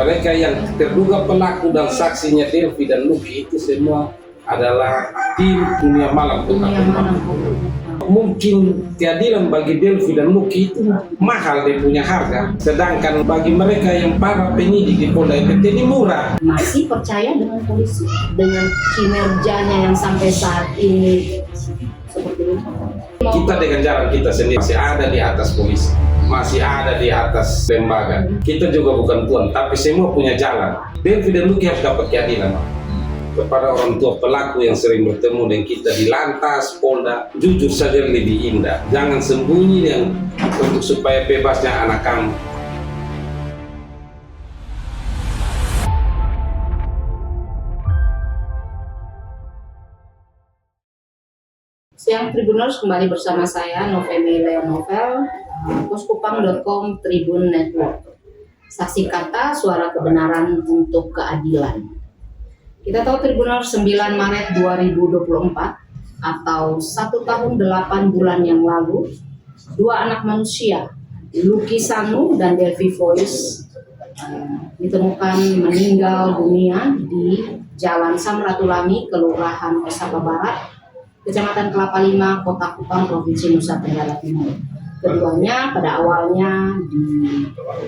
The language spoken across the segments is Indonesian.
Mereka yang terduga pelaku dan saksinya Delvi dan Lucky itu semua adalah tim dunia malam. Mungkin keadilan bagi Delvi dan Lucky itu mahal, dia punya harga. Sedangkan bagi mereka yang para penyidik di Polda NTT ini murah. Masih percaya dengan polisi, dengan kinerjanya yang sampai saat ini seperti ini. Kita dengan jalan kita sendiri masih ada di atas polisi, masih ada di atas lembaga. Kita juga bukan Tuhan, tapi semua punya jalan. Delvi dan Lucky harus dapat keadilan. Kepada orang tua pelaku yang sering bertemu dengan kita di lantas Polda, jujur saja lebih indah. Jangan sembunyi yang untuk supaya bebasnya anak kamu. Siang Tribuners, kembali bersama saya Novemi Leonovel, Poskupang.com, Tribun Network. Saksi kata suara kebenaran untuk keadilan. Kita tahu Tribuners, 9 Maret 2024 atau 1 tahun 8 bulan yang lalu, dua anak manusia, Lucky Sanu dan Delvi Voice, ditemukan meninggal dunia di Jalan Samratulami, Kelurahan Osaka Barat, Kecamatan Kelapa Lima, Kota Kupang, Provinsi Nusa Tenggara Timur. Keduanya pada awalnya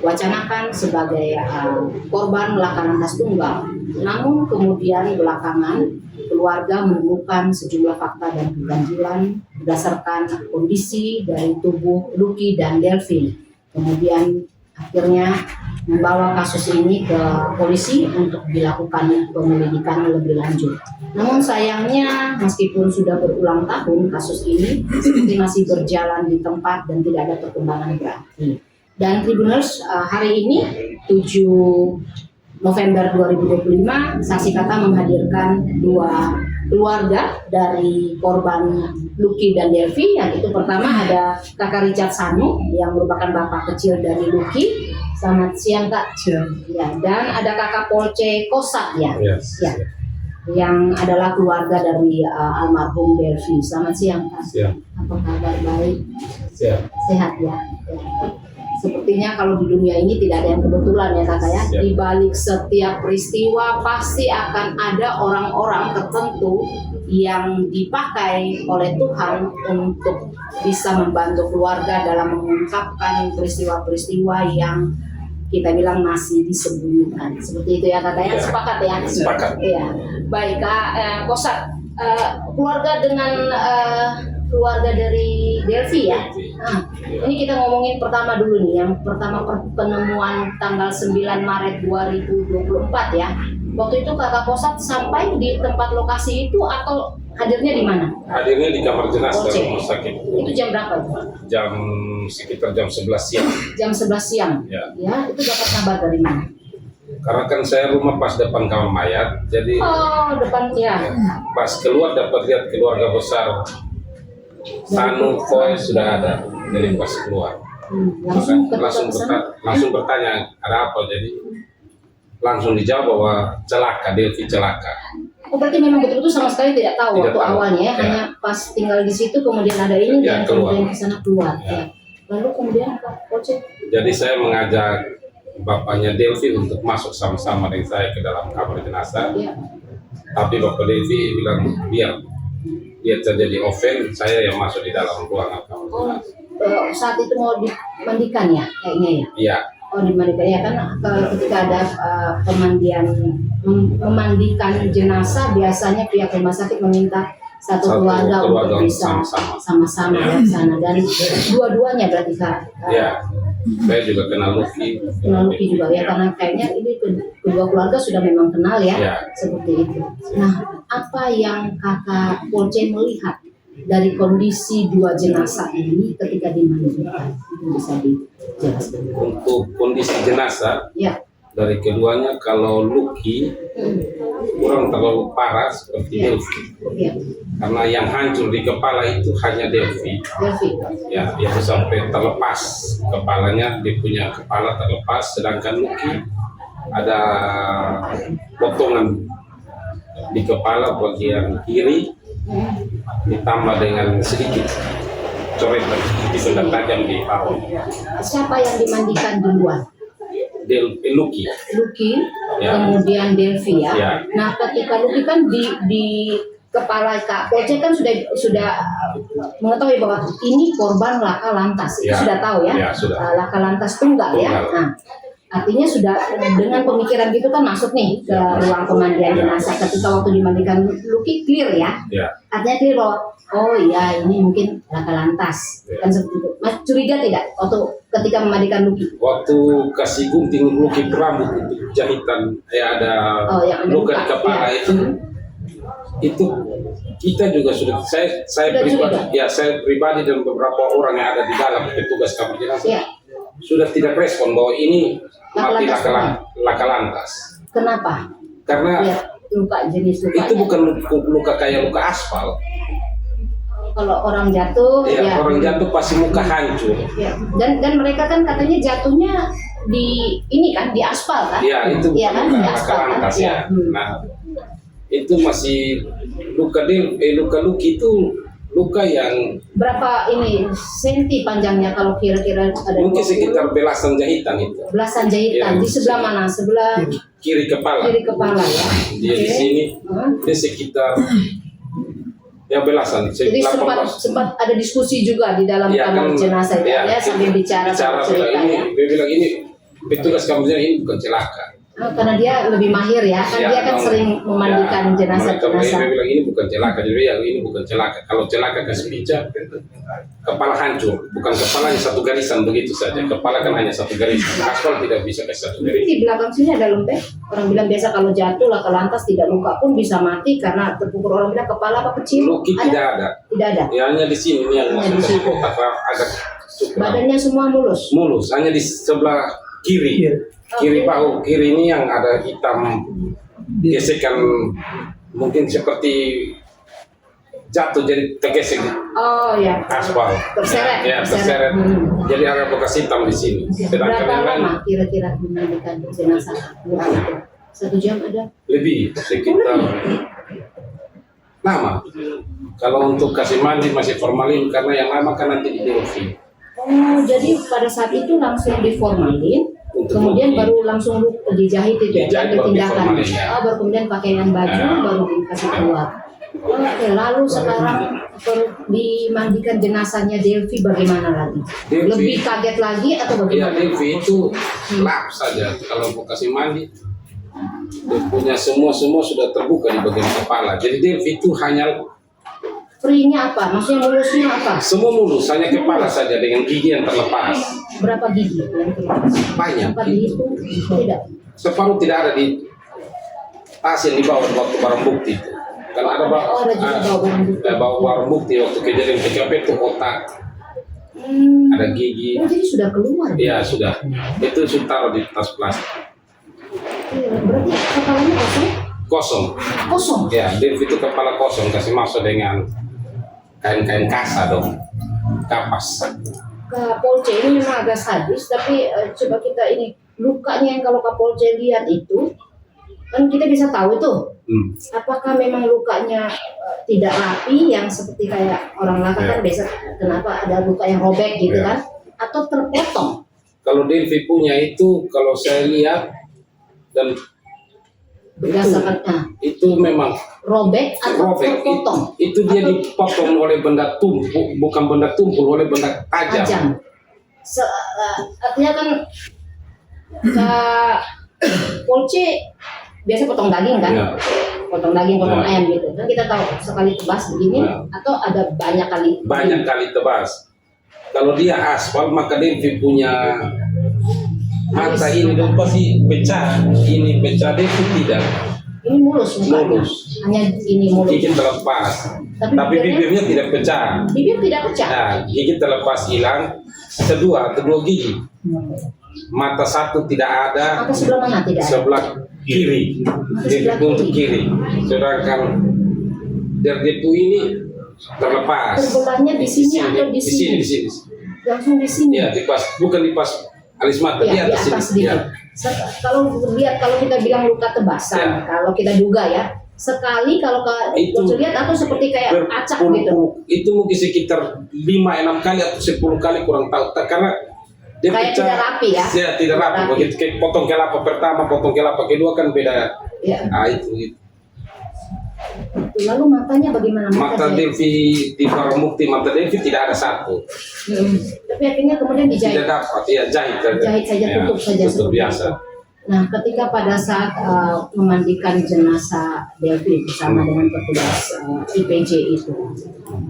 diwacanakan sebagai korban laka lantas tunggal. Namun kemudian belakangan keluarga menemukan sejumlah fakta dan keganjilan berdasarkan kondisi dari tubuh Lucky dan Delvi. Kemudian akhirnya membawa kasus ini ke polisi untuk dilakukan penyelidikan lebih lanjut. Namun sayangnya meskipun sudah berulang tahun kasus ini masih berjalan di tempat dan tidak ada perkembangan berarti. Dan Tribuners, hari ini 7 November 2025 saksi kata menghadirkan dua keluarga dari korban Lucky dan Delvi. Yang itu pertama ada Kakak Richard Sanu yang merupakan bapak kecil dari Lucky. Selamat siang Kak. Ya, dan ada Kakak Polce Kosak ya. Yes. Ya. Yang adalah keluarga dari almarhum Delvi. Selamat siang Kak. Siang. Apa kabar? Baik. Siang. Sehat ya. Sepertinya kalau di dunia ini tidak ada yang kebetulan ya Kakak ya. Di balik setiap peristiwa pasti akan ada orang-orang tertentu yang dipakai oleh Tuhan untuk bisa membantu keluarga dalam mengungkapkan peristiwa-peristiwa yang kita bilang masih disembunyikan. Seperti itu ya Kakak ya. Sepakat ya? Sepakat. Iya. Baik Kak Kosak, keluarga dengan keluarga dari Delvi ya. Nah, ini kita ngomongin pertama dulu nih. Yang pertama penemuan tanggal 9 Maret 2024 ya. Waktu itu Kakak Kosak sampai di tempat lokasi itu atau hadirnya di mana? Hadirnya di kamar jenazah rumah sakit. Itu jam berapa? Sekitar jam 11 siang. Jam 11 siang. Ya, itu dapat kabar dari mana? Karena kan saya rumah pas depan kamar mayat, jadi Depan ya. pas keluar dapat lihat keluarga besar Sanu Voice sudah ada. Jadi pas keluar langsung bertanya ada apa, jadi langsung dijawab bahwa celaka, Delvi celaka. Oh, berarti memang betul-betul sama sekali tidak tahu waktu awalnya ya. Hanya pas tinggal di situ kemudian ada ini dan kemudian ke sana keluar ya. Lalu kemudian Pak Polce. Jadi saya mengajak bapaknya Delvi untuk masuk sama-sama dengan saya ke dalam kamar jenazah. Ya. Tapi Bapak Delvi bilang dia terjadi oven, saya yang masuk di dalam ruangan kamar jenazah. Saat itu mau dimandikan ya kayaknya ya? Iya. Oh, dimandikan ya kan ketika ada memandikan jenazah biasanya pihak rumah sakit meminta satu keluarga untuk bisa sama-sama ya ke sana, dan dua-duanya berarti Kak. Iya. Saya juga kenal Lucky. Kenal Lucky juga ya, karena kayaknya ini kedua keluarga sudah memang kenal ya, seperti itu. Nah, apa yang Kakak Polce melihat dari kondisi dua jenazah ini ketika dimandikan? Itu bisa dijelaskan. Untuk kondisi jenazah dari keduanya, kalau Lucky kurang terlalu parah seperti Delvi. Karena yang hancur di kepala itu hanya Delvi. Ya, dia sampai terlepas kepalanya, dia punya kepala terlepas, sedangkan Lucky ada potongan di kepala bagian kiri ditambah dengan sedikit coretan di benda tajam di paha. Siapa yang dimandikan duluan? Lucky. Lucky, Ya. kemudian Delvi ya. Ya. Nah, ketika Lucky kan di kepala Kak Polce kan sudah mengetahui bahwa ini korban laka lantas, itu Ya. sudah tahu ya. Ya, sudah. Laka lantas tunggal ya. Tunggal. Nah, artinya sudah dengan pemikiran gitu kan masuk nih ke Ya. ruang pemandian Ya. jenazah. Ketika waktu dimandikan Lucky clear ya. Ya. Artinya clear bahwa oh iya ini mungkin laka lantas. Ya. Kan seperti itu. Mas curiga tidak waktu ketika memandikan Lucky? Waktu kasih gunting Lucky rambut untuk jahitan, ada Oh, yang ada luka luka. di kepala Ya. itu kita juga sudah saya Sudah pribadi curiga? ya saya pribadi dan beberapa orang yang ada di dalam petugas kamar jenazah Ya. sudah tidak respon bahwa ini mati Laka laka lantas Kenapa? karena Lihat luka jenis lukanya. itu bukan luka kayak luka aspal. Kalau orang jatuh Ya, orang jatuh pasti muka hancur. ya. Dan mereka kan katanya jatuhnya di ini kan di aspal kan? Ya, itu Iya kan, bukan di laka aspal kan? lantas Iya. ya. Nah, itu masih luka Lucky itu luka yang Berapa ini senti panjangnya kalau kira-kira ada mungkin 20? sekitar belasan jahitan itu. Belasan jahitan. Iya. Di sebelah mana? Sebelah Kiri kepala. kiri kepala ya. Dia di Oke. sini Hmm. dia sekitar ya belasan. Jadi 18. sempat ada diskusi juga di dalam Ya, kamar kan, jenazah ya, sambil bicara bicara cerita bilang ini, ya. dia bilang ini petugas kamar jenazah ini bukan celaka. Karena dia lebih mahir ya, kan dia kan sering memandikan jenazah-jenazah. Dia bilang ini bukan celaka, jadi ya ini bukan celaka. Kalau celaka kasih pica, kepala hancur, bukan kepalanya satu garisan begitu saja. Kepala kan hanya satu garisan. Aspal tidak bisa kasih satu Ini garisan. di belakang sini ada lembek. Orang bilang biasa kalau jatuh laka lantas tidak luka pun bisa mati karena terpukul. Orang bilang kepala apa kecil? Luki tidak ada. Tidak ada. Ya hanya di sini ini yang Hanya di masuk situ. kotak agak cukup Badannya semua mulus. mulus, hanya di sebelah kiri. Kiri bahu kiri ini yang ada hitam gesekan mungkin seperti jatuh jadi tergesek Oh ya. aspal. Terseret. Ya, terseret. Jadi ada bekas hitam di sini. Sedangkan Berapa yang lain lama kira-kira memandikan jenazah? Berapa itu? 1 jam ada? lebih sekitar lama. Kalau untuk kasih mandi masih formalin karena yang lama kan nanti di Delphi. Oh, jadi pada saat itu langsung diformalin, Untuk kemudian Lucky. baru langsung dijahit itu ya, Dijahit, baru ditindakan. diformalin, ya. Baru kemudian pakaian baju, Ya. baru dikasih keluar. Oke, lalu sekarang dimandikan jenazahnya Delphi bagaimana lagi? Delphi. Lebih kaget lagi atau Ya bagaimana? Delphi itu lap saja kalau mau kasih mandi. Dia punya semua sudah terbuka di bagian kepala. Jadi Delphi itu hanya Free-nya apa? Maksudnya mulusnya apa? semua mulus, hanya kepala saja dengan gigi yang terlepas. Berapa gigi yang terlepas? Banyak. Sempat dihitung? Tidak. Separuh tidak ada di tas yang dibawa waktu barang bukti itu. Kan ada Oh, ada juga bawa barang bukti. bawa barang bukti waktu kejadian TKP itu kotak, ada gigi. Oh, jadi sudah keluar. Ya sudah, itu sudah taruh di tas plastik Berarti kepalanya kosong? kosong. Kosong. Ya, Delphi itu kepala kosong kasih masuk dengan kain-kain kasa dong, kapas. Kak Polce ini memang agak sadis, tapi coba kita ini lukanya yang kalau Kak Polce lihat itu kan kita bisa tahu tuh apakah memang lukanya tidak rapi yang seperti kayak orang laka kan biasa kenapa ada luka yang robek gitu kan atau terpotong. Kalau Delphi punya itu, kalau saya lihat dan Berdasarkan itu memang robek atau robek. terpotong Itu dia dipotong oleh benda tumpul, bukan benda tumpul, oleh benda tajam. tajam. Artinya kan Kak Polce biasa potong daging kan? Ya. Potong daging, potong Ya. ayam gitu. Kan kita tahu sekali tebas begini Ya. atau ada banyak kali. Banyak kali tebas. Kalau dia aspal maka Delphi punya mata ini dong pasti pecah. Ini pecah, Delphi tidak. Ini mulus mukanya. Mulus. Hanya ini mulus. Gigi terlepas. Tapi bibirnya tidak pecah. Bibir tidak pecah. Nah, gigi terlepas hilang. Kedua gigi. Mata satu tidak ada. Mata sebelah mana tidak ada? Sebelah kiri. Jadi sebelah untuk kiri. Sedangkan Delphi ini terlepas. Terbelahnya di sini atau di sini? Di sini. Langsung di sini. Ya, di pas, bukan di pas alis mata, Ya, di di atas atas sini. dia. Ya. Kalau kita bilang luka tebasan, Ya. kalau kita duga ya, sekali kalau Itu lihat atau seperti kayak acak gitu. Itu mungkin sekitar 5-6 kali atau 10 kali kurang tahu. Karena Kayak tidak rapi ya? Ya, tidak rapi. Begitu kayak potong kelapa pertama, potong kelapa kedua kan beda. Ya. Ah itu. Lalu matanya bagaimana? Mata Delvi di Baromukti, mata Delvi tidak ada satu. Tapi akhirnya kemudian dijahit. Tidak dapat, ya jahit saja. Jahit saja, Ya, tutup saja. tutup biasa. Nah, ketika pada saat memandikan jenazah Delvi bersama dengan petugas IPJ itu,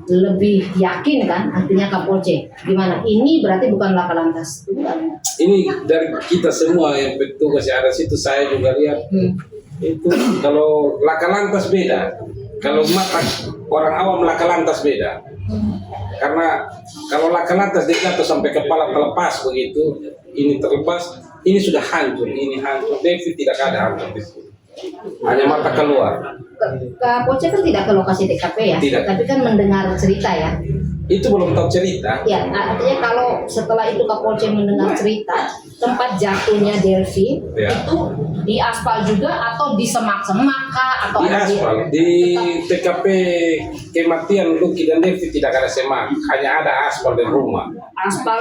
lebih yakin kan artinya Kapolsek? Gimana? Ini berarti bukan laka lantas, bukan? Ini dari kita semua yang petugas yang ada situ, saya juga lihat itu kalau laka lantas beda. Kalau mata orang awam laka lantas beda. Karena kalau laka lantas dia jatuh sampai kepala terlepas begitu, ini terlepas, ini sudah hancur, ini hancur. David tidak ada hancur di sini. Hanya mata keluar. Kapolsek kan tidak ke lokasi TKP ya, Tidak. tapi kan mendengar cerita ya. Itu belum tahu cerita. Ya, artinya kalau setelah itu Kapolsek mendengar cerita tempat jatuhnya Delvi Ya. itu di aspal juga atau di semak-semak kah atau Di ada aspal, di TKP kematian Lucky dan David tidak ada semak, hanya ada aspal di rumah. aspal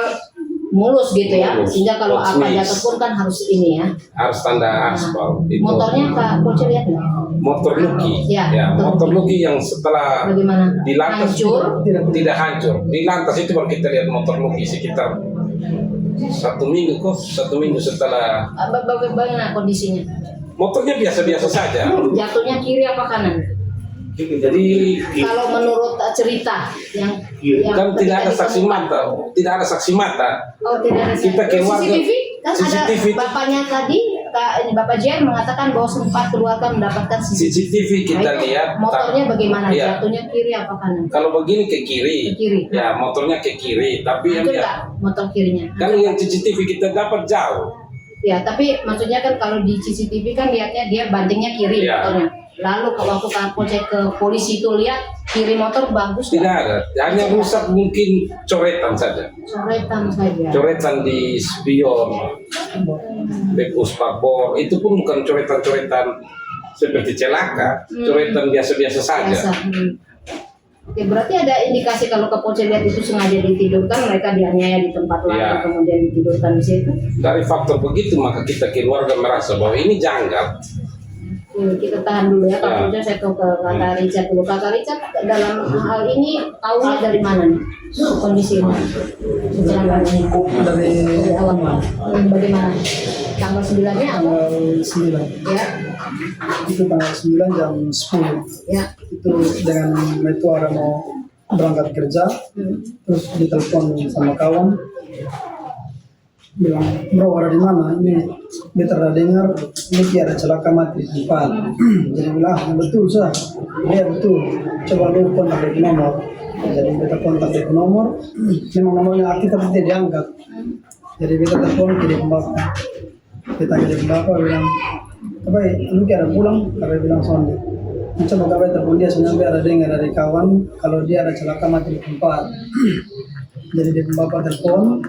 mulus gitu ya, Mulus. sehingga kalau apa Mulus. jatuh pun kan harus ini ya. Harus tanda aspal. Itu Motornya Kapolsek lihat nggak? motor Lucky. Ya, Motor Lucky yang setelah Bagaimana? di lantas Hancur? tidak hancur. Di lantas itu baru kita lihat motor Lucky sekitar 1 minggu setelah Bagaimana kondisinya? motornya biasa-biasa saja. Jatuhnya kiri apa kanan? Jadi Kalau menurut cerita yang kan tidak ada ketika saksi mata, tidak ada saksi mata. Oh, tidak ada. Kita keluarga- CCTV kan CCTV ada bapaknya tadi, ini Bapak Jen mengatakan bahwa sempat keluarga mendapatkan CCTV kita Nah, itu lihat. motornya bagaimana? Iya. Jatuhnya kiri apa kanan? Kalau begini ke kiri, Ke kiri. ya motornya ke kiri. Tapi yang Hancur dia, nggak motor kirinya? kan yang CCTV kita dapat jauh. Ya, tapi maksudnya kan kalau di CCTV kan lihatnya dia bantingnya kiri Iya. motornya. Lalu kalau waktu Kapolsek ke polisi itu lihat kiri motor bagus Tidak nggak? ada, hanya rusak mungkin coretan saja. Coretan saja. Coretan di spion, bebus pakbor, itu pun bukan coretan-coretan seperti celaka, coretan biasa-biasa saja. Biasa. Oke, berarti ada indikasi kalau Kapolsek lihat itu sengaja ditidurkan, mereka dianiaya di tempat lain Iya. kemudian ditidurkan di situ. Dari faktor begitu maka kita keluarga merasa bahwa ini janggal. Kita tahan dulu ya, Kapolsek. Saya ke Kakak Richard dulu. Kakak Richard dalam hal ini tahunya dari mana nih kondisi ini? Kecelakaan ini dari awal. Bagaimana? Tanggal 9-nya apa? Tanggal 9 Ya, itu tanggal 9 jam 10 ya. itu dengan metuara mau berangkat kerja terus ditelepon sama kawan bilang bro ada di mana ini beta ada dengar ini ada celaka mati di tempat jadi bilang "Ah, betul sah iya betul coba lu kontak dari nomor jadi beta kontak dari nomor memang nomornya aktif tapi tidak diangkat jadi beta telepon ke dia bapak kita ke dia bapak bilang apa lu ada pulang kami bilang sonde coba kami telepon dia sebenarnya ada dengar dari kawan kalau dia ada celaka mati di tempat jadi dia bapak telepon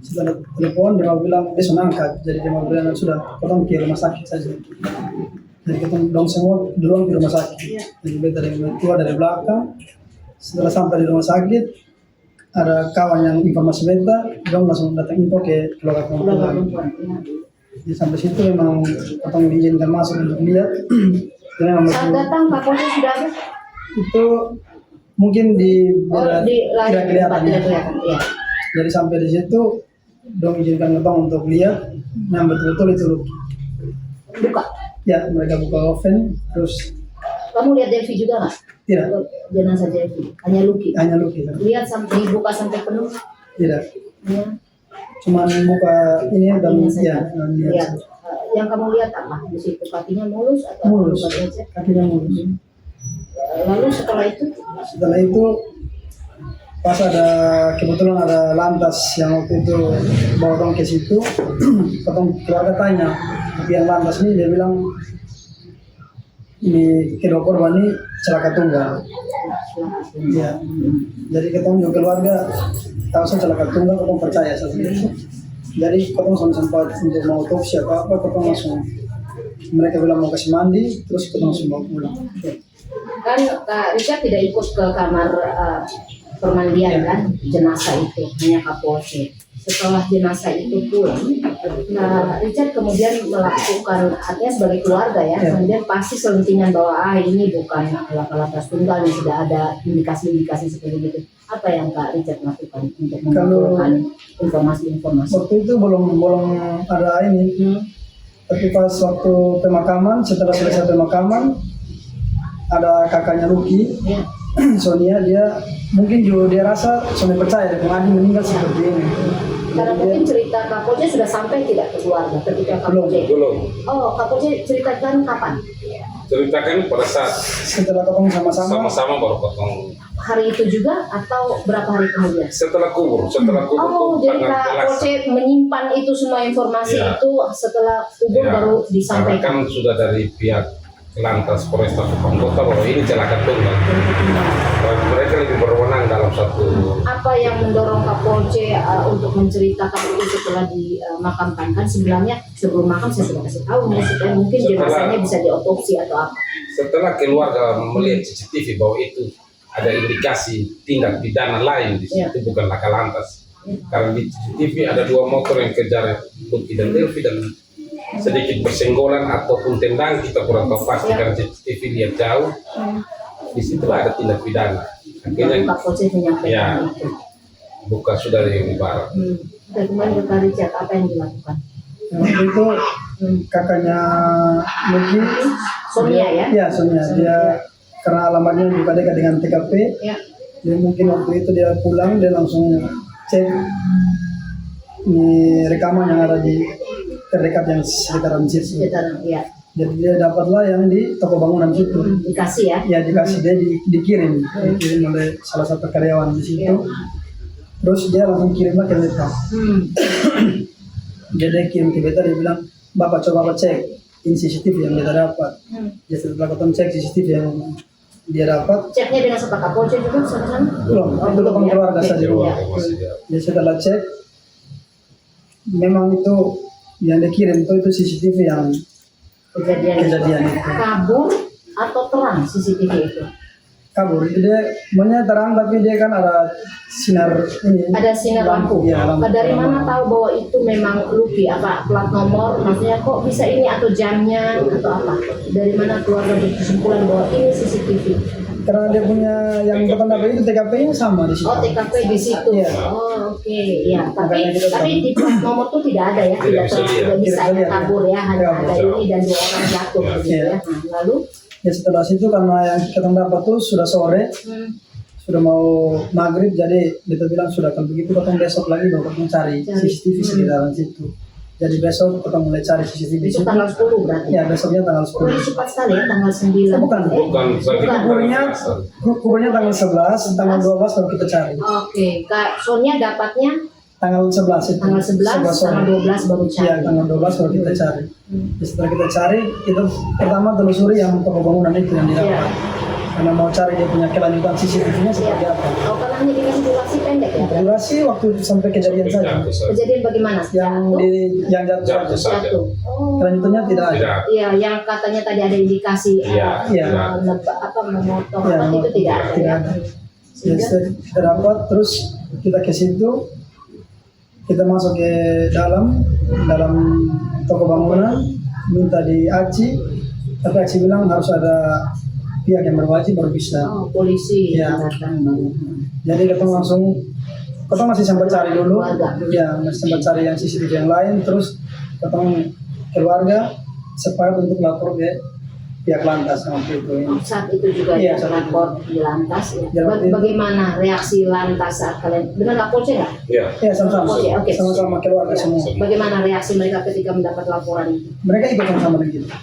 setelah telepon dia mau bilang dia sudah angkat jadi dia mau bilang sudah potong ke rumah sakit saja jadi kita dong semua duluan ke rumah sakit jadi beta dari tua dari belakang setelah sampai di rumah sakit ada kawan yang informasi beta dong langsung datang info ke keluarga perempuan jadi sampai situ memang potong diizinkan masuk untuk lihat jadi memang Saat datang Kapolsek sudah ada? itu mungkin di Di lain tidak kelihatan tempat, ya. tidak kelihatan. Iya. Jadi sampai di situ dong izinkan ngetong untuk lihat yang betul-betul itu Lucky. Buka. Ya mereka buka oven terus Kamu lihat Devi juga nggak? tidak Jenazah Devi, hanya Lucky. hanya Lucky Lihat sampai dibuka sampai penuh. tidak Ya. cuman buka ini dan Ini ya saja. dan Lihat. lihat Yang kamu lihat apa di situ? Kakinya mulus atau mulus buka lecet? kakinya mulus. Lalu setelah itu Setelah itu pas ada kebetulan ada lantas yang waktu itu bawa dong ke situ potong keluarga tanya tapi yang lantas ini dia bilang ini kedua korban ini celaka tunggal ya jadi ketemu keluarga tahu saya celaka tunggal ketemu percaya saja jadi ketemu sempat untuk mau otopsi atau apa ketemu langsung mereka bilang mau kasih mandi terus ketemu langsung bawa pulang kan Kak Richard tidak ikut ke kamar permandian kan jenazah itu hanya Kapolsek. setelah jenazah itu pulang, nah Richard kemudian melakukan, artinya sebagai keluarga ya, kemudian pasti selentingan bahwa ini bukan laka-laka tunggal yang sudah ada indikasi-indikasi seperti itu. Apa yang Kak Richard lakukan untuk mengumpulkan informasi-informasi? Waktu itu belum ada ini. Tapi pas waktu pemakaman, setelah selesai pemakaman, ada kakaknya Lucky, Sonia, dia mungkin juga dia rasa Sonia percaya Adi meninggal seperti ini. Karena mungkin cerita Kak Poce sudah sampai tidak ke keluarga ketika Kak Poce? Belum. Oh, Kak Poce ceritakan kapan? Ceritakan pada saat Setelah ketemu sama-sama baru potong. Hari itu juga atau berapa hari kemudian? Setelah kubur Oh, tuh jadi Kak Poce menyimpan itu semua informasi itu setelah kubur baru disampaikan. Karena kan sudah dari pihak Lantas Polresta Kupang Kota bahwa ini celakaan tunggal. Mereka lebih berwenang dalam satu. Apa yang mendorong Kak Poce untuk menceritakan itu setelah dimakamkan? Kan sebenarnya sebelum makam saya sudah kasih tahu ya, supaya mungkin jenazahnya bisa diotopsi atau apa. Setelah keluarga melihat CCTV bahwa itu ada indikasi tindak pidana lain di situ, bukan laka lantas. Karena di CCTV ada 2 motor yang kejar Putih dan Delvi dan sedikit bersenggolan ataupun tendang, kita kurang tahu pasti karena CCTV lihat jauh. Di situ ada tindak pidana. Akhirnya Kak Poce menyampaikan itu. Bukan sudah yang barat. Dan kemarin ke Kak Richard, apa yang dilakukan? Waktu itu kakaknya Lucky, Sonia ya? Iya, Sonia. Dia karena alamatnya juga dekat dengan TKP. Ya. Dia mungkin waktu itu dia pulang, dia langsung cek ini rekaman yang ada di terdekat yang sekitaran situ. Ya. Jadi dia dapatlah yang di toko bangunan situ. Dikasih ya? Ya dikasih, dia dikirim oleh salah satu karyawan di situ. Terus dia langsung kirimlah ke beta. Dia kirim ke beta, dia bilang, Bapak coba cek ini CCTV yang kita dapat. Dia setelah kita cek CCTV yang dia dapat. Ceknya dengan siapa? Kak Poce juga sama-sama? Belum keluarga saja. Dia setelah cek, memang itu yang dikirim itu CCTV yang kejadian itu. Kabur atau terang CCTV itu? Kabur itu dia maunya terang, tapi dia kan ada sinar ini. Ada sinar lampu. Ya, lampu. Dari mana tahu bahwa itu memang Lucky? Apa plat nomor? Maksudnya kok bisa ini atau jamnya atau apa? Dari mana keluarga berkesimpulan bahwa ini CCTV? Karena dia punya yang bertanda itu TKP-nya sama di situ. Oh, TKP di situ. Iya. Oh, oke. Ya, tapi di plat nomor tuh tidak ada ya, tidak bisa Tidak kabur ya, hanya ada ini dan 2 orang jatuh begitu ya. Lalu ya setelah situ karena yang kita dapat tuh sudah sore, sudah mau maghrib, jadi kita bilang sudah kan begitu, kita besok lagi baru kita cari CCTV sekitaran situ. Jadi besok kita mulai cari CCTV itu situ. tanggal 10 berarti? Ya besoknya tanggal 10. Oh, cepat sekali ya, tanggal 9. Bukan. Kuburnya tanggal 11, tanggal 12 baru kita cari. Oke, Kak Sonia dapatnya Tanggal 11 itu. tanggal 11, tanggal 12 baru cari. Iya, tanggal 12 baru kita cari. Setelah kita cari, kita pertama telusuri yang toko bangunan itu yang didapat. Karena mau cari dia punya kelanjutan CCTV-nya seperti apa. Oh, karena hanya dikasih durasi pendek ya? Durasi waktu sampai kejadian saja. Kejadian bagaimana? Yang jatuh saja. Jatuh. Oh. Kelanjutannya tidak ada. Iya, yang katanya tadi ada indikasi memotong itu tidak ada. Tidak ada. Jadi kita dapat, terus kita ke situ, kita masuk ke dalam toko bangunan, minta di Aci, tapi Aci bilang harus ada pihak yang berwajib baru bisa. Oh, polisi ya. Datang baru. Jadi kita masih sempat cari dulu, ya masih sempat cari yang CCTV yang lain, terus kita keluarga sepakat untuk lapor ke pihak lantas waktu itu. Saat itu juga ya, lapor di lantas. Ya. Bagaimana reaksi lantas saat kalian? Benar Kak Poce nggak? Iya. Ya sama-sama. Okay. Sama-sama keluarga semua. Bagaimana reaksi mereka ketika mendapat laporan itu? Mereka ikut sama dengan kita.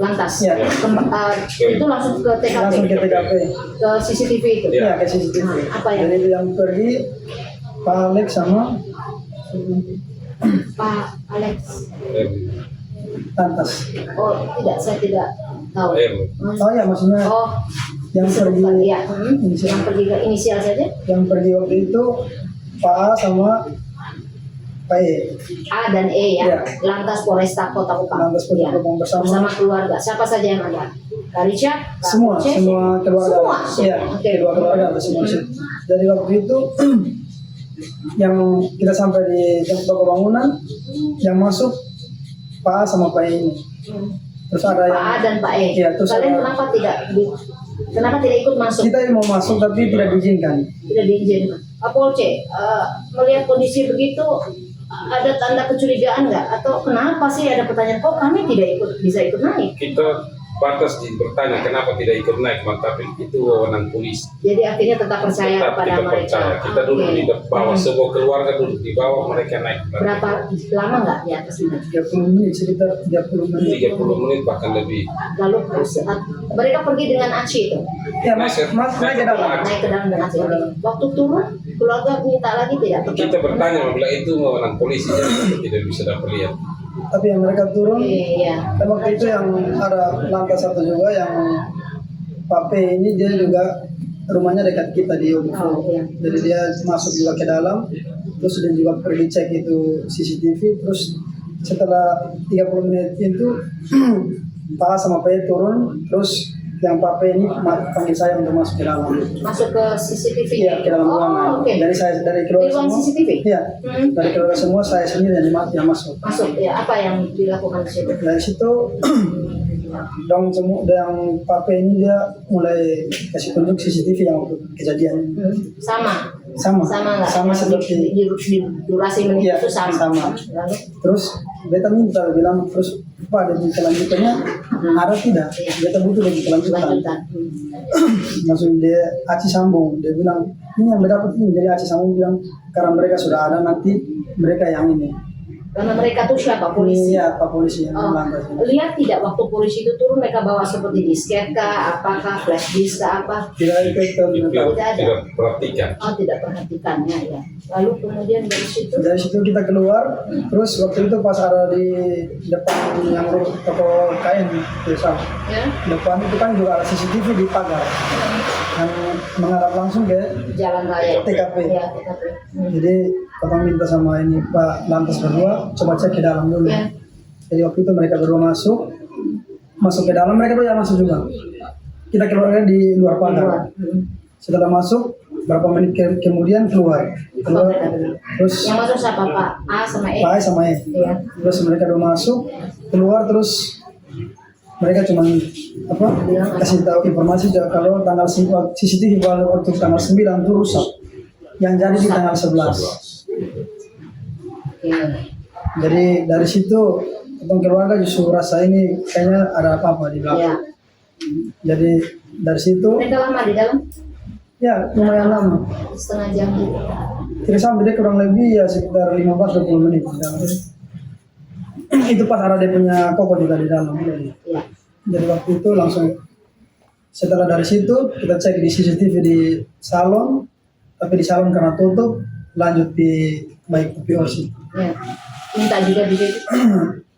Lantas, ya. Itu langsung ke TKP? Langsung ke TKP. Ke CCTV itu? Iya, ke CCTV. Apa ya? Jadi yang pergi Pak Alex sama Pak Alex Lantas. Oh tidak, saya tidak tahu. Oh ya, maksudnya yang pergi ya. Yang pergi ke inisial saja? Yang pergi waktu itu Pak A sama Pak E. A dan E ya. Lantas Polresta Kota Kupang. Lantas Polresta Kupang bersama keluarga. Siapa saja yang ada? Kak Richard? Semua keluarga. Semua? Iya, kedua keluarga ada semua. Jadi waktu itu yang kita sampai di toko bangunan, yang masuk Pak A sama Pak E ini. Terus ada Pak yang A dan Pak E. Iya, terus Kalian ada- kenapa tidak ikut masuk? kita yang mau masuk tapi tidak diizinkan. Tidak diizinkan. Kapolce, melihat kondisi begitu, ada tanda kecurigaan nggak? Atau kenapa sih ada pertanyaan, kok kami tidak bisa ikut naik? Kita batas bertanya kenapa tidak ikut naik, tapi itu wewenang polisi. Jadi akhirnya tetap percaya Tetap kepada kita mereka. percaya. Kita duduk di bawah, semua keluarga duduk di bawah, mereka naik. Berapa lama nggak di atas ini? 30 menit, sekitar 30 menit. 30 menit bahkan lebih. Lalu saat mereka pergi dengan Aci itu, Ya, naik ke dalam. naik ke dalam dengan Aci. Waktu turun, keluarga minta lagi tidak? Kita bertanya, bila itu wewenang polisi, jadi kita tidak bisa dapat lihat. Tapi yang mereka turun, Iya. dan waktu itu yang ada lantai satu juga yang Pak P ini dia juga rumahnya dekat kita di Yogo. Oh, iya. Jadi dia masuk juga ke dalam, terus dia juga pergi cek itu CCTV, terus setelah 30 menit itu Pak A sama P turun, terus yang Pak P ini panggil saya untuk masuk ke dalam. Masuk ke CCTV? Iya, ke dalam ruangan. Oh, oke. Jadi saya dari Di keluarga ruang semua. CCTV? Iya, Hmm. dari keluarga semua saya sendiri yang masuk. Masuk, ya apa yang dilakukan di situ? Dari situ dong semua yang Pak P ini dia mulai kasih tunjuk CCTV yang waktu kejadian Sama? sama Sama nggak? sama Yang seperti di durasi menit Iya, itu sama? sama. Lalu? terus beta minta bilang terus Pak ada kelanjutannya ada tidak beta butuh lagi kelanjutan Lanjutan. langsung dia Aci sambung dia bilang ini yang beta dapat ini jadi Aci sambung bilang karena mereka sudah ada nanti mereka yang ini Karena mereka tuh siapa? Polisi? ini ya Pak polisi yang Oh, lantas lihat tidak waktu polisi itu turun mereka bawa seperti disket kah, apakah flash disk kah, apa? tidak itu Tidak, ada. tidak perhatikan. Oh tidak perhatikannya ya. Lalu kemudian dari situ dari situ kita keluar terus waktu itu pas ada di depan yang toko kain desa ya depan itu kan juga ada CCTV di pagar yang mengarah langsung ke jalan raya. TKP. Ya TKP. jadi kita minta sama ini Pak Lantas berdua coba cek ke dalam dulu Ya. jadi waktu itu mereka berdua masuk ke dalam mereka berdua masuk juga kita keluarnya di luar pagar setelah masuk berapa menit kemudian keluar terus Yang masuk siapa Pak? A sama E. Pak A sama E Iya. terus mereka udah masuk keluar terus mereka cuma apa kasih tahu informasi juga kalau tanggal CCTV waktu tanggal 9 itu rusak yang jadi di tanggal 11 Oke. jadi dari situ ketemu keluarga justru rasa ini kayaknya ada apa-apa di Ya. belakang jadi dari situ Mereka lama di dalam ya lumayan lama setengah jam gitu. tidak sampai dia kurang lebih ya sekitar 15-20 menit di dalam. Itu pas ada dia punya koko juga di dalam Ya. jadi waktu itu langsung setelah dari situ kita cek di CCTV di salon tapi di salon karena tutup lanjut di baik POC Ya. Minta juga di situ.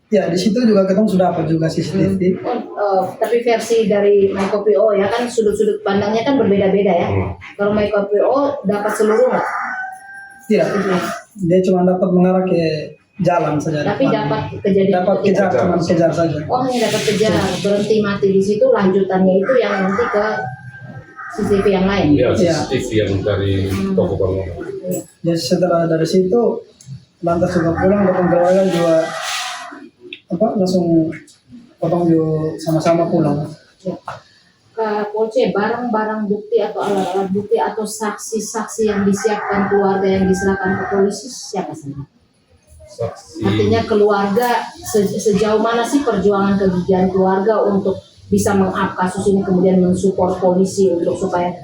ya di situ juga ketemu sudah apa juga CCTV Tapi versi dari MyCopio ya kan sudut-sudut pandangnya kan berbeda-beda ya. Kalau MyCopio dapat seluruh nggak? tidak dia cuma dapat mengarah ke jalan saja Tapi depan. dapat kejadian dapat itu kejar tidak. cuma kejar saja Oh hanya dapat kejar, berhenti mati di situ, lanjutannya itu yang nanti ke CCTV yang lain. Ya, Iya. CCTV yang dari toko bangunan. Iya. jadi setelah dari situ lantas juga pulang potong keluarga juga apa langsung potong juga sama-sama pulang Ya. Ke Polce, barang-barang bukti atau alat-alat bukti atau saksi-saksi yang disiapkan keluarga yang diserahkan ke polisi siapa saja? Saksi. Artinya keluarga sejauh mana sih perjuangan kegigihan keluarga untuk bisa meng-up kasus ini kemudian mensupport polisi untuk supaya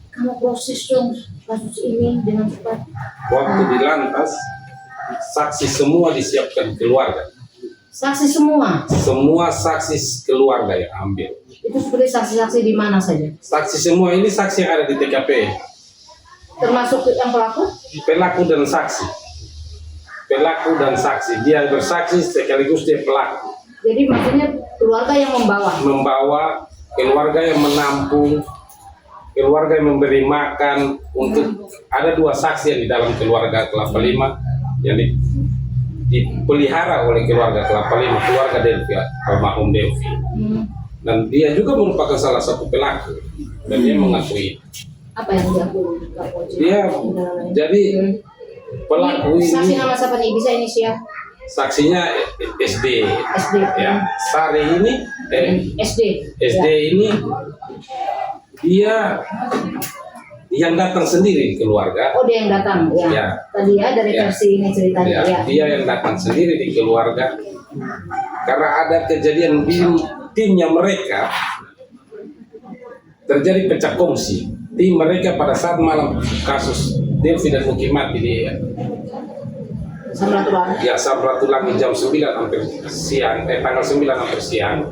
kamu proses dong kasus ini dengan cepat. Waktu di lantas, saksi semua disiapkan keluarga. Saksi semua Semua saksi keluarga yang ambil. itu seperti saksi-saksi di mana saja, Saksi semua ini saksi yang ada di TKP. termasuk yang pelaku. Pelaku dan saksi. Pelaku dan saksi. Dia bersaksi sekaligus dia pelaku. Jadi maksudnya keluarga yang membawa. Membawa, keluarga yang menampung, keluarga yang memberi makan. Untuk ada dua saksi yang di dalam keluarga Kelapa Lima yang dipelihara oleh keluarga Kelapa Lima, keluarga Delvi, almarhum Delvi. Dan dia juga merupakan salah satu pelaku dan dia mengakui. Apa yang diakui Kak Polisi? Dia jadi Pelaku Saksi ini, nama siapa nih? Bisa inisial? saksinya SD. SD. Ya, Sari ini, SD. SD Ya. ini dia yang datang sendiri keluarga. Oh, dia yang datang. Ya. Ya. Tadi ya dari Ya. versi ini ceritanya. Ya, Ya. dia yang datang sendiri di keluarga karena ada kejadian di timnya mereka terjadi pecah kongsi. Tim mereka pada saat malam kasus Delvi dan Lucky mati di Samratulangi. ya Samratulangi jam 9 hampir siang, tanggal 9 hampir siang.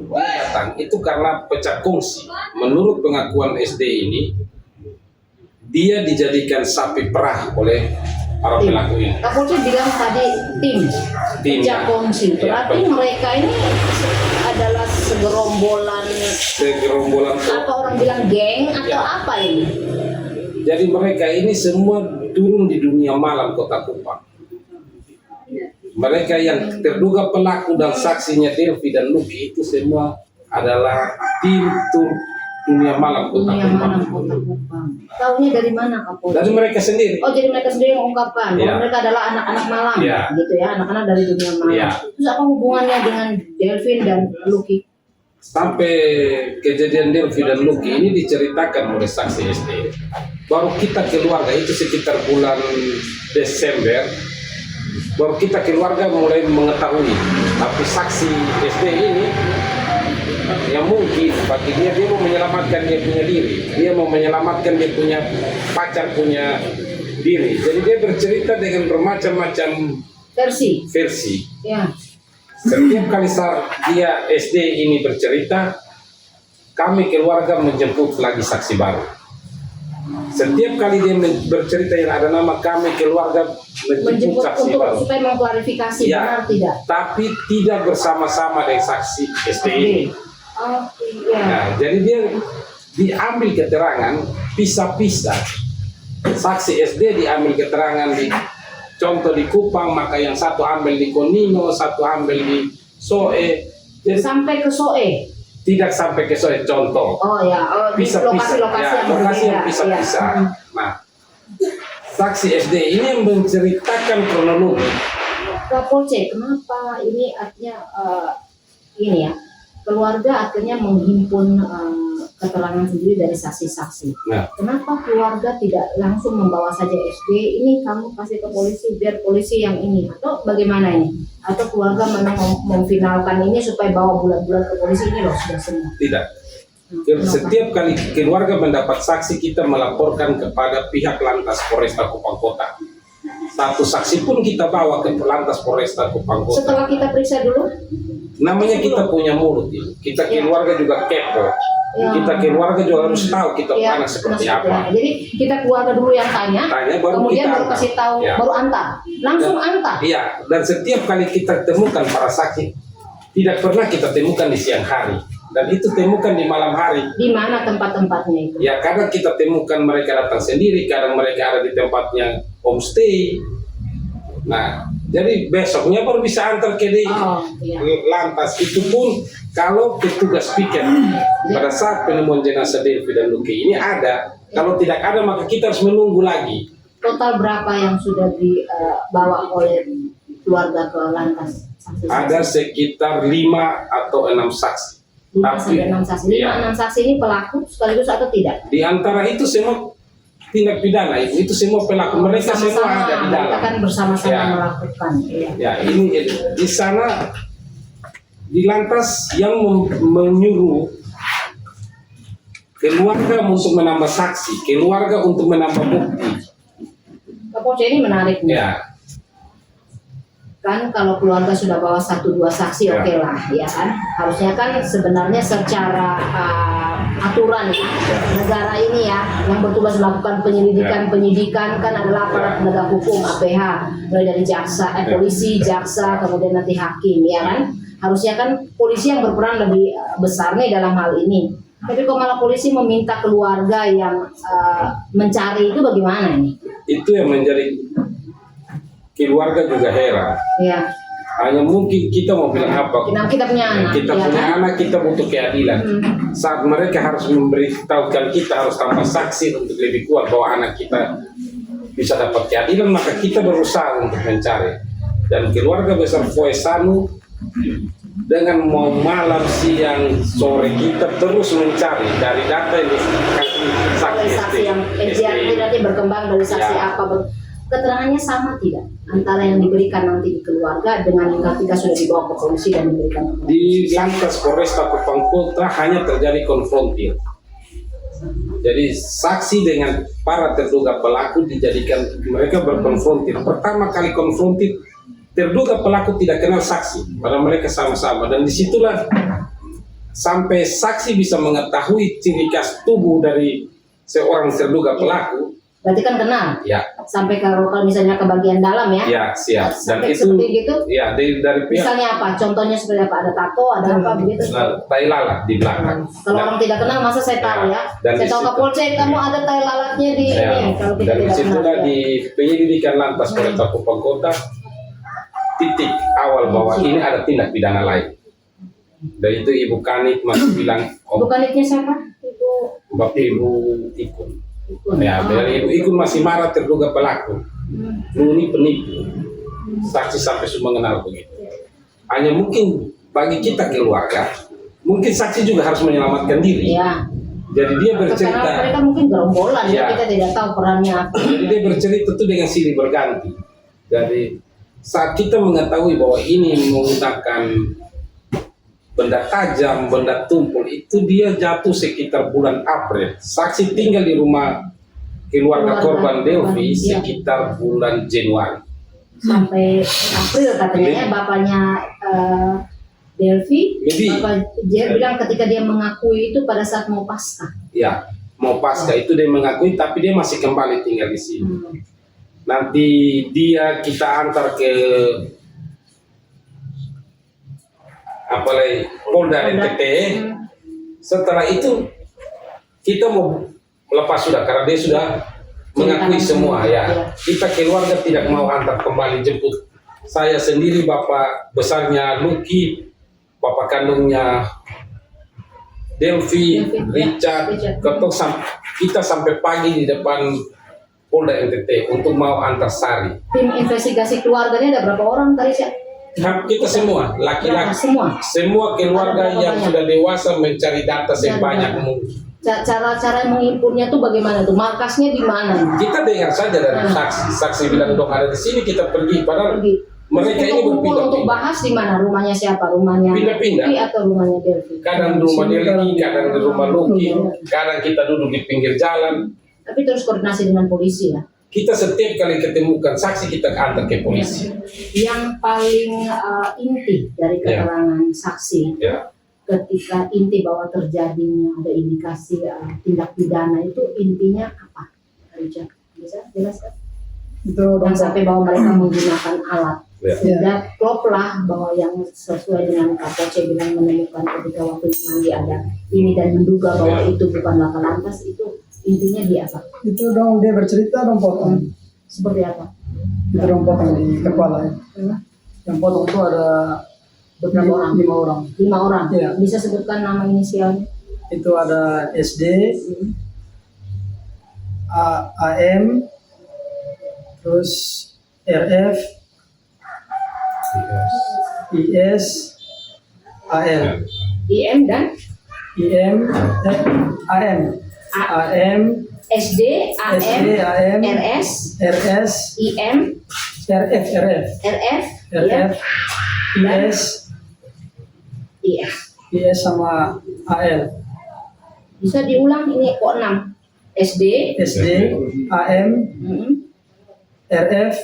Dia datang itu karena pecah kongsi. Menurut pengakuan SD ini, dia dijadikan sapi perah oleh para Tim. pelaku ini. Kapolri bilang tadi tim Tim, pecah ya. kongsi. Ya, Berarti betul. mereka ini adalah segerombolan Segerombolan. apa orang bilang geng atau Ya. apa ini? Jadi mereka ini semua turun di dunia malam Kota Kupang. Mereka yang terduga pelaku dan saksinya Delvi dan Lucky itu semua adalah tim tur dunia malam Kota Dunia Kupang. malam Kota Kupang. Taunya dari mana Kapolri? Dari mereka sendiri. Oh, jadi mereka sendiri mengungkapkan bahwa Ya. mereka adalah anak-anak malam, Ya. gitu ya, anak-anak dari dunia malam. Ya. Terus apa hubungannya dengan Delvin dan Lucky? Sampai kejadian Delvi dan Lucky ini diceritakan oleh saksi SD. Baru kita keluarga itu sekitar bulan Desember, baru kita keluarga mulai mengetahui. Tapi saksi SD ini yang mungkin bagi dia mau menyelamatkan dia punya diri, dia mau menyelamatkan dia punya pacar punya diri. Jadi dia bercerita dengan bermacam-macam versi. Ya. Setiap kali dia SD ini bercerita, kami keluarga menjemput lagi saksi baru. Setiap kali dia bercerita yang ada nama kami keluarga menjemput Menjemput saksi untuk baru. supaya mengklarifikasi Ya. benar tidak? Tapi tidak bersama-sama dengan saksi SD ini. Oh, iya. Nah, jadi dia diambil keterangan pisah-pisah. Saksi SD diambil keterangan di contoh di Kupang, maka yang satu ambil di Konino, satu ambil di Soe. Jadi Sampai ke Soe. tidak sampai ke Soe contoh. Oh ya, oh, di Pisah-pisah. lokasi-lokasi Ya, yang lokasi yang berbeda. pisah-pisah. Ya. Nah, saksi SD ini yang menceritakan kronologi. Kapolsek, kenapa ini artinya ini ya, keluarga akhirnya menghimpun keterangan sendiri dari saksi-saksi. Nah, Kenapa keluarga tidak langsung membawa saja SD, ini kamu kasih ke polisi biar polisi yang ini, atau bagaimana ini? Atau keluarga memfinalkan ini supaya bawa bulan-bulan ke polisi ini loh sudah semua. tidak. Kenapa? Setiap kali keluarga mendapat saksi, kita melaporkan kepada pihak Lantas Polresta Kupang Kota. Satu saksi pun kita bawa ke Lantas Polresta Kupang Kota. Setelah kita periksa dulu, Namanya kita punya mulut, ya. Kita Ya. keluarga juga kepo. Ya. Kita keluarga juga harus tahu kita ya, anak seperti maksudnya. apa. Jadi kita keluarga dulu yang tanya, Baru kemudian kita baru antar. kasih tahu, Ya. baru antar, langsung antar. Iya, dan setiap kali kita temukan para saksi, tidak pernah kita temukan di siang hari, dan itu temukan di malam hari. Di mana tempat-tempatnya itu? Ya, kadang kita temukan mereka datang sendiri, kadang mereka ada di tempatnya homestay. Nah, jadi besoknya baru bisa antar ke di Oh, iya. Lantas. Itu pun kalau petugas piket pada saat penemuan jenazah Delvi dan Lucky ini ada. Kalau tidak ada maka kita harus menunggu lagi. Total berapa yang sudah dibawa oleh keluarga ke lantas? Saksi-saksi? Ada sekitar 5 atau 6 saksi. 5 sampai 6 saksi. 5, Iya. 6 saksi ini pelaku sekaligus atau tidak? Di antara itu semua tindak pidana, itu semua pelaku, mereka semua ada di mereka dalam. kan bersama-sama Ya. melakukan. Iya. Ya, ini di sana di Lantas yang menyuruh keluarga untuk menambah saksi, keluarga untuk menambah bukti. Kapolsek ini menarik nih. Ya, Kan kalau keluarga sudah bawa 1-2 saksi Ya. oke lah, ya kan. Harusnya kan sebenarnya secara aturan negara ini ya, yang bertugas melakukan penyidikan kan adalah aparat penegak hukum APH, mulai dari jaksa, polisi, jaksa, kemudian nanti hakim, ya kan. Harusnya kan polisi yang berperan lebih besar nih dalam hal ini. Tapi kok malah polisi meminta keluarga yang mencari, itu bagaimana nih? itu yang menjadi keluarga juga heran. Ya, Hanya mungkin kita mau bilang apa? kita punya anak, Kita ya punya kan? anak, kita butuh keadilan. Saat mereka harus memberitahukan kita harus tambah saksi untuk lebih kuat bahwa anak kita bisa dapat keadilan, maka kita berusaha untuk mencari. Dan keluarga besar Foesanu dengan mau malam, siang, sore kita terus mencari dari data yang dikasih Oleh saksi yang SDRT nanti berkembang dari saksi Ya. apa keterangannya sama tidak antara yang diberikan nanti di keluarga dengan yang ketika sudah dibawa ke polisi dan diberikan ke polisi? di Lantas Polresta Kupang Kota hanya terjadi konfrontir. Jadi saksi dengan para terduga pelaku dijadikan mereka berkonfrontir. Pertama kali konfrontir, terduga pelaku tidak kenal saksi, padahal mereka sama-sama. Dan disitulah sampai saksi bisa mengetahui ciri khas tubuh dari seorang terduga pelaku. Berarti kan kenal Ya, sampai kalau misalnya ke bagian dalam ya? ya siap. Dan Sampai itu, seperti gitu? ya dari pihak Misalnya apa? Contohnya seperti apa? Ada tato, ada apa begitu? tai lalat di belakang. Kalau orang tidak kenal, masa saya tahu ya? Dan Saya di tahu situ- Kapolsek, kamu ada tai lalatnya di Ya, ini. Kalau kita dan tidak disitulah kenal. di penyelidikan Lantas Polresta Kupang Kota titik awal bahwa ini ada tindak pidana lain. Dan itu Ibu Kanit masih bilang, Bukan itu siapa? Ibu Bapak Ibu Ikun. Ikun. Ya, dari Ibu Ikun masih marah terduga pelaku. Nuni penipu. Saksi sampai semua mengenal begitu. Hanya mungkin bagi kita keluarga, mungkin saksi juga harus menyelamatkan diri. Iya. Jadi dia Karena bercerita. mereka mungkin gerombolan ya, Ya. kita tidak tahu perannya apa. Jadi dia bercerita itu dengan silih berganti. Jadi saat kita mengetahui bahwa ini menggunakan benda tajam, benda tumpul, itu dia jatuh sekitar bulan April. Saksi tinggal di rumah keluarga korban Delvi Iya. sekitar bulan Januari. Sampai April katanya ya, bapaknya Delvi. Jadi, Dia bilang ketika dia mengakui itu pada saat mau pasca. ya, mau pasca itu dia mengakui, tapi dia masih kembali tinggal di sini. Nanti kita antar ke Polda NTT. Setelah itu kita mau lepas sudah karena dia sudah mengakui semua ya. Kita keluarga tidak mau antar kembali, jemput saya sendiri, bapak besarnya Lucky, bapak kandungnya Delvi, Richard, kita sampai pagi di depan Polda NTT untuk mau antar Sari. Tim investigasi keluarganya ada berapa orang tadi sih? Kita semua laki-laki, Semua keluarga Ada berapa yang banyak? sudah dewasa mencari data sebanyak mungkin. Cara menghimpunnya tuh bagaimana tuh? Markasnya di mana? Kita dengar saja dari saksi bilang dong ada di sini, kita pergi, padahal Pergi. mereka ini Untuk kumpul, untuk berpindah-pindah. bahas di mana? Rumahnya siapa? Rumahnya Pindah-pindah. Lucky atau rumahnya Delvi? Kadang di rumah Delvi, kadang di rumah Lucky, kadang kita duduk di pinggir jalan. Tapi terus koordinasi dengan polisi ya. Kita setiap kali ketemukan saksi kita antar ke polisi. Yang paling inti dari Ya. keterangan saksi Ya, ketika inti bahwa terjadinya ada indikasi tindak pidana itu intinya apa? Richard, bisa jelaskan? Itu Yang sampai bahwa mereka menggunakan alat. ya. Sehingga kloplah bahwa yang sesuai dengan Kapolsek bilang menemukan ketika waktu mandi ada ini dan menduga bahwa itu bukan laka lantas, itu intinya di apa? itu dong dia bercerita dong potong. Seperti apa? Itu dong potong di kepala ya. Yang potong itu ada Berapa orang? 5 orang. 5 orang. Iya. Bisa sebutkan nama inisialnya? Itu ada SD, AM, terus RF, IS, AL, IM dan IM, AM, AM, SD, AM, SD, AM, RS, RS, IM, RF, RF, RF, RF, IS, IS. IS sama AL, Bisa diulang ini kok 6. SD, SD, AM, RF,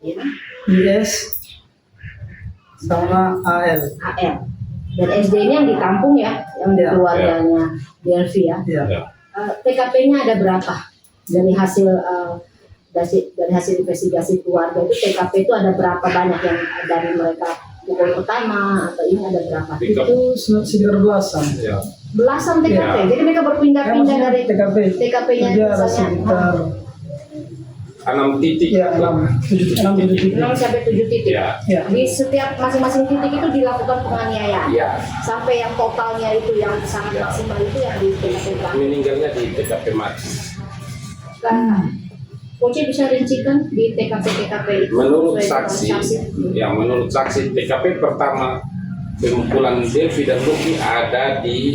ya, IS, sama AL. AL. Dan SD ini yang di kampung ya, yang di Ya. keluarganya Delvi ya. Ya. TKP-nya ada berapa? Dari hasil dari hasil investigasi keluarga itu TKP itu ada berapa banyak yang dari mereka pukul pertama atau ini ada berapa? Itu sekitar belasan. Ya. Belasan TKP. Ya. Jadi mereka berpindah-pindah dari TKP-nya TKP-nya ada misalnya sekitar 6 titik. ya 6 titik. 6 sampai 7 titik. Ya. Ya. Di setiap masing-masing titik itu dilakukan penganiayaan. Ya. Sampai yang totalnya itu yang sangat maksimal itu yang di TKP. Meninggalnya di TKP mati. Kan Oce bisa rincikan di TKP itu? Menurut Sesuai saksi, dengan ya menurut saksi TKP pertama pemukulan Delvi dan Lucky ada di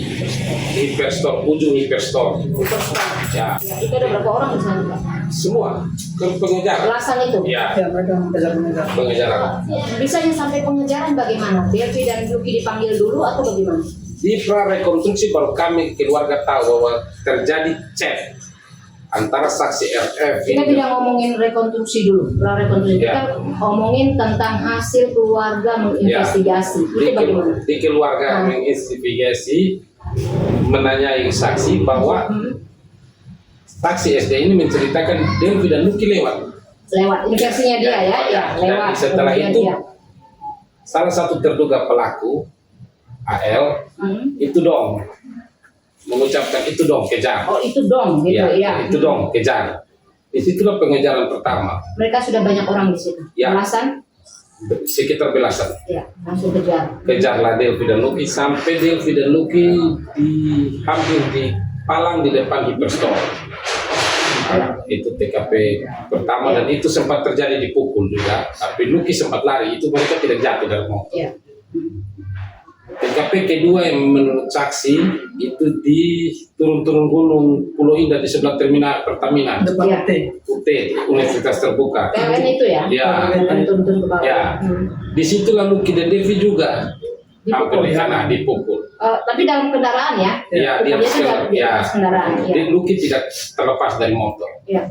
Hyperstore, ujung Hyperstore. Superstore. Ya, Ya, itu ada berapa orang di sana, Pak? semua ke pengejaran. Belasan itu. Ya, Ya, mereka mengejar-mengejar. pengejaran. Bisanya sampai pengejaran bagaimana? Delvi dan Lucky dipanggil dulu atau bagaimana? Di prarekonstruksi baru kami keluarga tahu bahwa terjadi chat antara saksi RF Kita tidak ngomongin rekonstruksi dulu, prarekonstruksi. Ya. Kita ngomongin tentang hasil keluarga menginvestigasi. Itu bagaimana? di keluarga Hmm. menginvestigasi menanyai saksi bahwa Hmm. saksi SD ini menceritakan Delvi dan Lucky lewat. Lewat ini versinya dia ya, ya, Dan lewat. setelah Kemudian itu dia. salah satu terduga pelaku AL itu dong mengucapkan itu dong kejar. Oh itu dong, gitu Ya, ya. itu dong kejar. Disitulah pengejaran pertama. Mereka sudah banyak orang di situ. Ya. Belasan? Sekitar belasan. Ya, langsung kejar. Kejarlah Delvi dan Lucky sampai Delvi dan Lucky hampir di palang di depan Hyperstore. Nah, itu TKP pertama dan itu sempat terjadi dipukul juga. Tapi Lucky sempat lari, itu mereka tidak jatuh dari motor. Ya. TKP kedua yang menurut saksi itu di turun-turun gunung Pulau Indah di sebelah terminal Pertamina Depan Ya. T. UT, Universitas Terbuka. PLN itu ya? Ya. Tuntun ke bawah. Ya. Di situ lalu Lucky dan Delvi juga hampir di sana dipukul. Tapi dalam kendaraan ya? Ya, dia Pukulnya di atas kendaraan. Ya. Lucky tidak terlepas dari motor. Ya.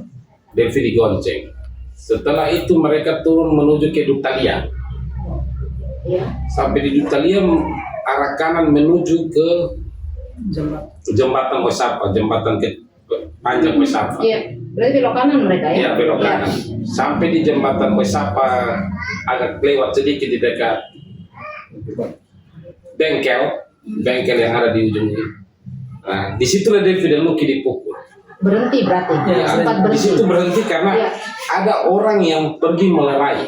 Delvi digonceng. Setelah itu mereka turun menuju ke Dutalia. Ya. Sampai di Dutalia arah kanan menuju ke Jembatan. jembatan Wesapa, jembatan ke panjang Wesapa. Iya. Berarti belok kanan mereka ya? Iya, belok Ya. kanan. Sampai di jembatan Wesapa agak lewat sedikit di dekat bengkel yang ada di ujung ini. Nah, disitulah Delvi dan Lucky dipukul. Berhenti berarti. Ya, Sempat Di berhenti. situ berhenti karena Iya. ada orang yang pergi melerai.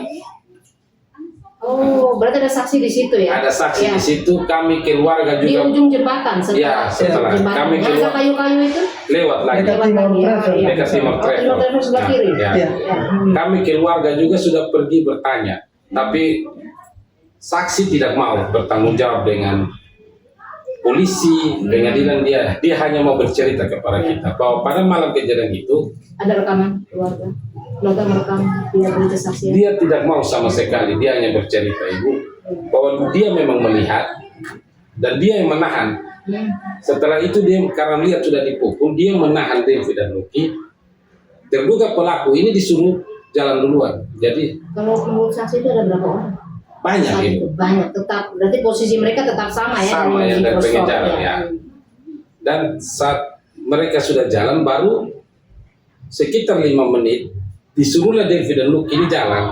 Oh, berarti ada saksi di situ ya? Ada saksi Ya. di situ, kami keluarga Di juga ujung jembatan ya setelah jembatan. kami Yang ada keluar kayu-kayu itu? lewat lagi Dekat Timur lagi, Travel. iya. dekat Timur Oh, Travel. Timur Travel sebelah Nah, kiri. ya. Ya. Ya. Kami keluarga juga sudah pergi bertanya, tapi saksi tidak mau bertanggung jawab dengan polisi, pengadilan dia hanya mau bercerita kepada kita bahwa pada malam kejadian itu Ada rekaman keluarga merekam dia beri kesaksian. dia tidak mau sama sekali, dia hanya bercerita ibu bahwa dia memang melihat dan dia yang menahan. Setelah itu dia karena lihat sudah dipukul, dia menahan Delvi dan Lucky. Terduga pelaku ini disuruh jalan duluan. Jadi Kalau menurut saksi itu ada berapa orang? banyak Saat itu. itu banyak, tetap berarti posisi mereka tetap sama ya? Sama dengan yang di dari Prostor, pengejaran, ya. Dan saat mereka sudah jalan baru sekitar 5 menit disuruhlah Delvi dan Lucky ini jalan.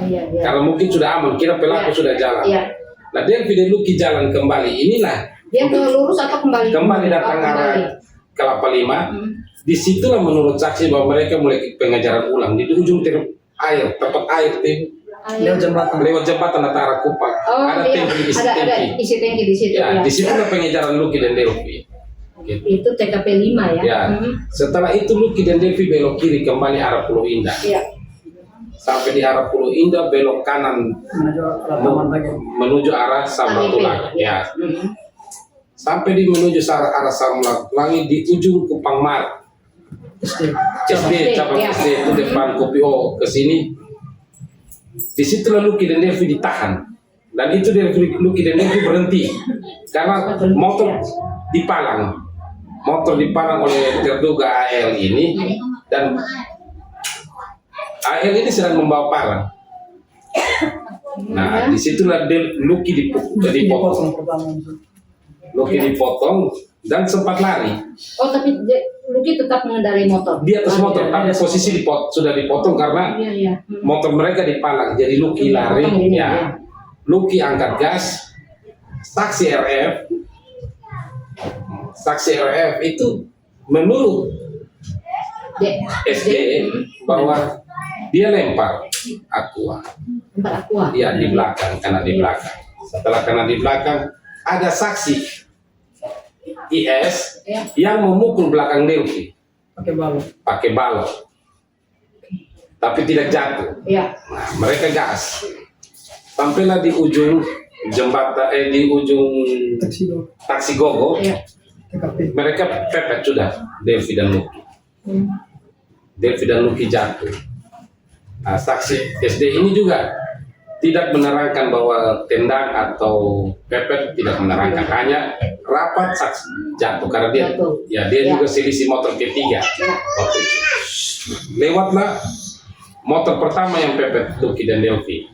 Iya. Karena mungkin sudah aman, kira pelaku Iya. sudah jalan. Iya. Nah Delvi dan Lucky jalan kembali. Inilah Dia ke lurus atau kembali? kembali datang Oh, kembali. arah Kelapa Lima. Hmm. Disitulah menurut saksi bahwa mereka mulai pengejaran ulang di ujung air, tempat air Lewat jembatan. lewat jembatan atau arah Kupang. Oh ada iya, tangki isi ada tangki. isi tangki di situ. Ya, Ya. disitulah pengejaran Lucky dan Delvi. Gitu. Itu TKP 5 ya? Ya, setelah itu Lucky dan Delvi belok kiri kembali arah Pulau Indah. Iya. Sampai di arah Pulau Indah belok kanan Menuju Taman Tagi. menuju arah Samratulangi. Ya. Mhm. Sampai di menuju arah Samratulangi di ujung Kupang Mar. SD. SD, cabang ya. SD itu depan Kopi O ke sini. Di situlah Lucky dan Delvi ditahan. Dan itu Lucky dan Delvi berhenti karena motor dipalang. Motor dipalang oleh terduga AL ini dan AL ini sedang membawa palang. Nah, disitulah Lucky dipotong. Dipotong pertama. Lucky dipotong dan sempat lari Oh tapi Lucky tetap mengendarai motor. di atas motor, Iya, tapi posisi sudah dipotong karena Iya. motor mereka dipalang. Jadi Lucky lari, Potong ini, ya. Lucky angkat gas. Saksi RF itu menurut SD bahwa dia lempar aqua. Tempat aqua. Iya di belakang, karena di belakang. Setelah karena di belakang ada saksi IS Ya. yang memukul belakang Delvi. pakai balok. pakai balok, tapi tidak jatuh. Ya. Nah, mereka gas. Sampailah di ujung jembatan, di ujung taksi gogo, Ya. TKP. mereka pepet sudah Delvi dan Luki. Delvi dan Luki jatuh. Nah, saksi SD ini juga tidak menerangkan bahwa tendang atau pepet, tidak menerangkan, hanya rapat saksi jatuh karena dia Jatuh. ya dia Ya. juga selisih motor ketiga Ya. waktu itu. Lewatlah motor pertama yang pepet Luki dan Delvi.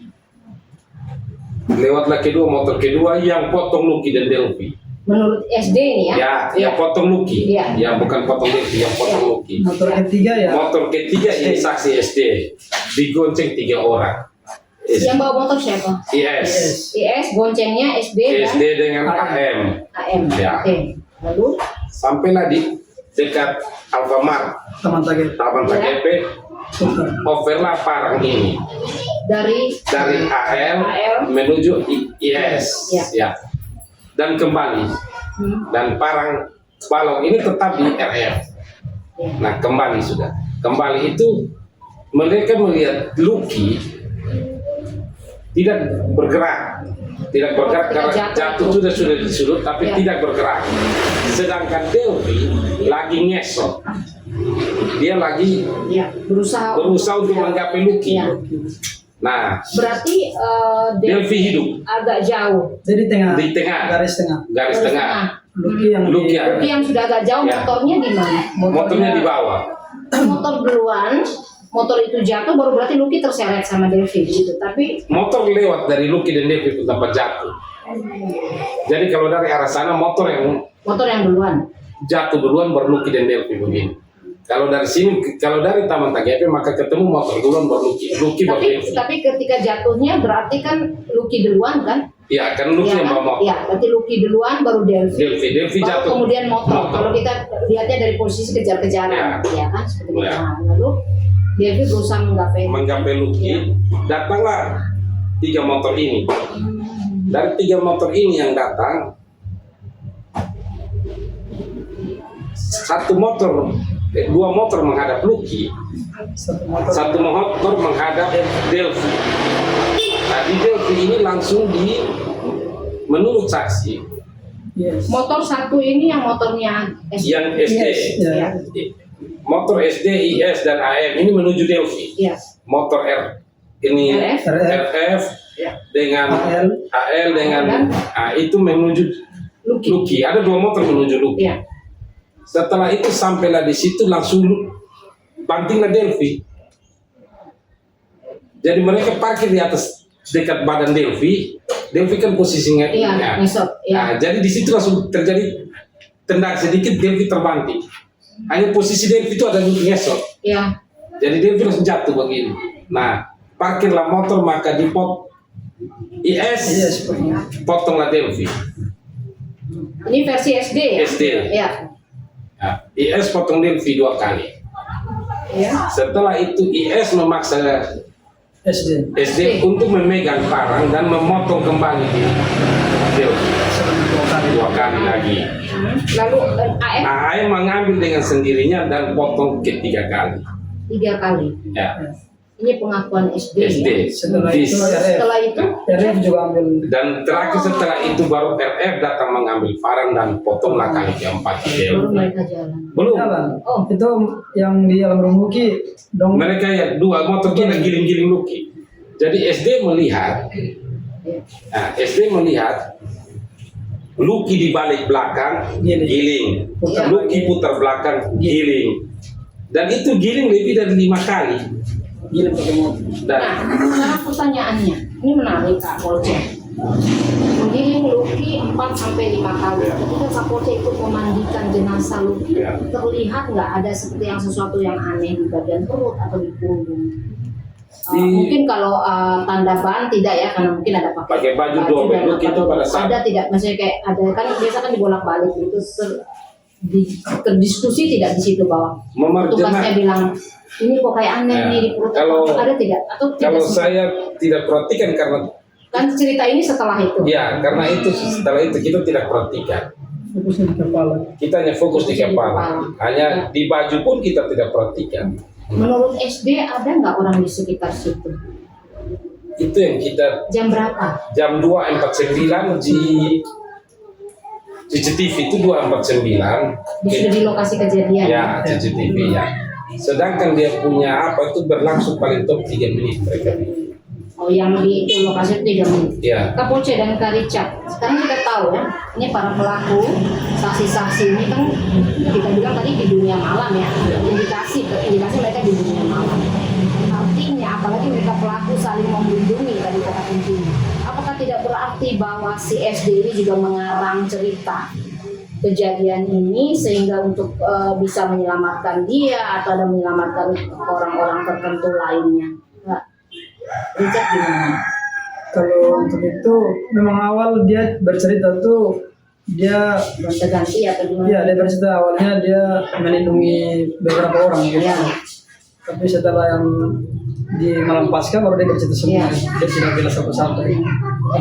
Lewatlah kedua, motor kedua yang potong Luki dan Delvi. Menurut SD ini ya. Ya, yang potong Luki. Ya. Ya, bukan potong Delvi, yang potong Luki. Motor ketiga ya. Motor ketiga ini saksi SD. Digonceng 3 orang. Yang bawa motor siapa? IS. IS, goncengnya SD dan SD dengan AM. AM. Ya. Oke. Lalu Sampailah di dekat Alfamart, Taman Tage. Taman TKP, overlah parang ini dari dari AL menuju IS. Ya. Ya. Dan kembali. Dan parang balok ini tetap di RF. Nah, kembali sudah. Kembali itu mereka melihat Luki tidak bergerak, karena jatuh sudah di sudut, tapi Ya. tidak bergerak. Sedangkan Delvi lagi ngesot, dia lagi ya, berusaha untuk menggapai Luki. Ya. Nah, Berarti Delvi hidup agak jauh. Jadi di tengah, garis tengah. garis tengah. Luki yang Luki ada. Luki yang sudah agak jauh, Ya. motornya di mana? Motornya di bawah. Motor duluan, motor itu jatuh, baru berarti Luki terseret sama Delvi gitu. Tapi Motor lewat dari Luki dan Delvi ke tempat jatuh. Jadi kalau dari arah sana motor yang motor yang duluan. jatuh duluan baru Luki dan Delvi begini. Kalau dari sini, kalau dari Taman TKP maka ketemu motor duluan baru Luki baru Delvi. Tapi ketika jatuhnya berarti kan Luki duluan kan? Ya kan Luki yang bawa motor. Ya, berarti Luki duluan baru Delvi. Delvi Baru jatuh. kemudian motor. Kalau kita lihatnya dari posisi kejar-kejaran, ya kan seperti itu. Ya. Nah, lalu Delvi berusaha Menggapai Luki, datanglah 3 motor ini. Dari 3 motor ini yang datang, dua motor menghadap Luki, satu motor menghadap Delvi. Nah, di Delvi ini langsung menurut saksi Yes. motor satu ini yang motornya SD. yang SD, Yes. Ya. motor SD, IS dan AM ini menuju Delvi. Iya. Motor ini RF. RF dengan AL dengan itu menuju Luki. Luki. Ada 2 motor menuju Luki. Iya. Setelah itu sampailah di situ langsung bantinglah Delvi. Jadi mereka parkir di atas dekat badan Delvi. Delvi kan posisinya Iya, ngesot. Iya. Nah, jadi di situ langsung terjadi tendang sedikit, Delvi terbanting. Hanya posisi Delvi itu ada ngesot. Iya. Jadi Delvi langsung jatuh begini. Nah, parkirlah motor maka IS Yes. potonglah Delvi. Ini versi SD ya? SD. Iya. Nah, IS potong Delvi 2 kali. Iya. Setelah itu IS memaksa SD. SD untuk memegang parang dan memotong kembali di Delvi 2 kali lagi. Lalu AM Nah, AM mengambil dengan sendirinya dan potong ketiga kali. 3 kali. Ya, Ini pengakuan SD. SD. Ya? Setelah Di- itu RF. Setelah itu RF juga ambil. Dan terakhir setelah itu baru RF datang mengambil parang dan potonglah kali keempat di baru Delvi. mereka jalan. Belum. Jalan. Oh. Itu yang di dalam rumah Luki dong. Mereka ya 2 motor kita giling-giling Luki. Jadi SD melihat, nah SD melihat Luki di balik belakang giling, Putar. Luki putar belakang giling, dan itu giling lebih dari 5 kali. Gila pakai motor. Dan Nah, sekarang pertanyaannya, ini menarik Kak Polce. Menggiling Luki 4 sampai 5 kali. Ketika Kak Polce ikut memandikan jenazah Luki, Ya. terlihat nggak ada seperti yang sesuatu yang aneh di bagian perut atau di punggung? Mungkin kalau tanda ban tidak ya, karena mungkin ada pakai baju double dan look itu pada saat ada tidak, maksudnya kayak ada kan biasa kan dibolak-balik itu terdiskusi tidak di situ bahwa petugasnya bilang ini kok kayak aneh Ya. nih di perut, Kalau- ada tidak atau tidak kalau sempat? saya tidak perhatikan karena Kan cerita ini setelah itu. ya karena itu setelah itu kita tidak perhatikan. fokusnya di kepala. Kita hanya fokus di kepala. Hanya di baju pun kita tidak perhatikan. Menurut SD ada nggak orang di sekitar situ? Itu yang kita Jam berapa? jam 2.49 di CCTV itu 2.49. Sudah di lokasi kejadian. Ya, CCTV ya. Sedangkan dia punya apa itu berlangsung paling top 3 menit mereka. Oh, yang di itu lokasi itu 3 menit. Ya. Kapolce dan Karicat. Sekarang kita tahu ya, ini para pelaku, saksi-saksi ini kan kita bilang tadi di dunia malam ya. Indikasi mereka di dunia malam. Artinya, apalagi mereka pelaku saling melindungi tadi kata kuncinya. Apakah tidak berarti bahwa si SD ini juga mengarang cerita kejadian ini sehingga untuk bisa menyelamatkan dia atau ada menyelamatkan orang-orang tertentu lainnya? Pak Richard gimana? Kalau untuk itu memang awal dia bercerita tuh dia Ganti atau gimana? ya dia bercerita awalnya dia melindungi beberapa orang gitu. Ya. Tapi setelah yang di malam pasca baru dia bercerita semua. Dia tidak bilang satu-satu. Dia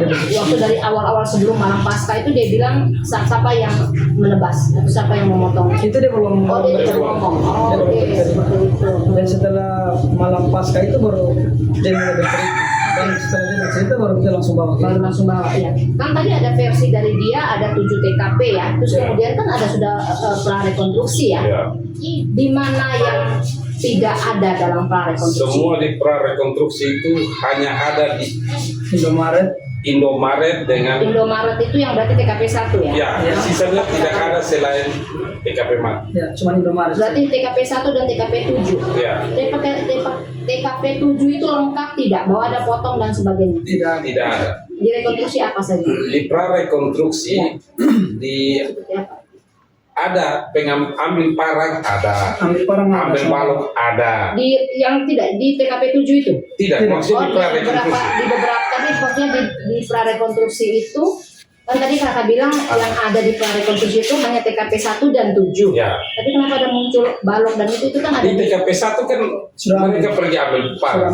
bercerita Waktu dari awal-awal sebelum malam pasca itu dia bilang siapa yang menebas atau siapa yang memotong? itu dia belum Oh, dia tidak ngomong. Oh, oke, seperti itu. Dan setelah malam pasca itu baru dia mulai bercerita. Dan setelah dia bercerita baru kita langsung bawa Baru langsung bawa ya. Kan tadi ada versi dari dia ada 7 TKP ya. Terus kemudian kan ada sudah prarekonstruksi ya. Ya. Di mana yang tidak ada dalam prarekonstruksi? Semua di prarekonstruksi itu hanya ada di Indomaret dengan Indomaret itu yang berarti TKP 1 ya? ya, sisanya tidak ada selain TKP mati. ya cuma Indomaret. Berarti TKP 1 dan TKP 7. Ya. TKP 7 itu lengkap tidak? Bahwa ada potong dan sebagainya? Tidak ada. Di rekonstruksi apa saja? Di prarekonstruksi di Seperti apa? ada ambil parang ada, Ambil parang ada. ambil balok ada. Yang tidak di TKP 7 itu? Tidak, maksudnya di prarekonstruksi. Di beberapa tadi maksudnya di prarekonstruksi itu kan tadi kakak bilang yang ada di prarekonstruksi itu hanya TKP 1 dan 7. Ya. Tapi kenapa ada muncul balok dan itu kan ada Di TKP 1 kan mereka pergi ambil parang.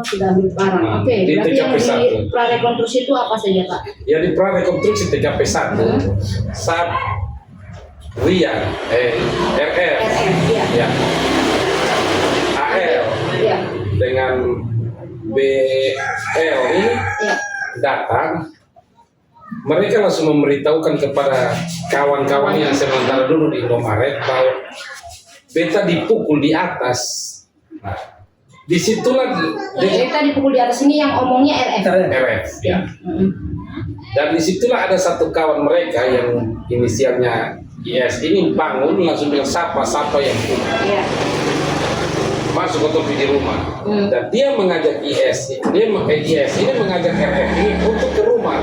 sudah ambil barang. Oke, Di berarti yang TKP di prarekonstruksi itu apa saja, Pak? Ya di prarekonstruksi TKP 1 saat RR, RF, ya. ya, AL Ya. dengan BL ini Ya. datang, mereka langsung memberitahukan kepada kawan-kawan yang sementara dulu di Indomaret bahwa beta dipukul di atas. Nah, disitulah Kita dipukul di atas ini yang omongnya RF. RF, ya. Dan disitulah ada satu kawan mereka yang inisialnya IS ini bangun langsung bilang siapa yang pukul. Iya. Masuk otopsi di rumah dan dia mengajak IS ini mengajak RF ini untuk ke rumah.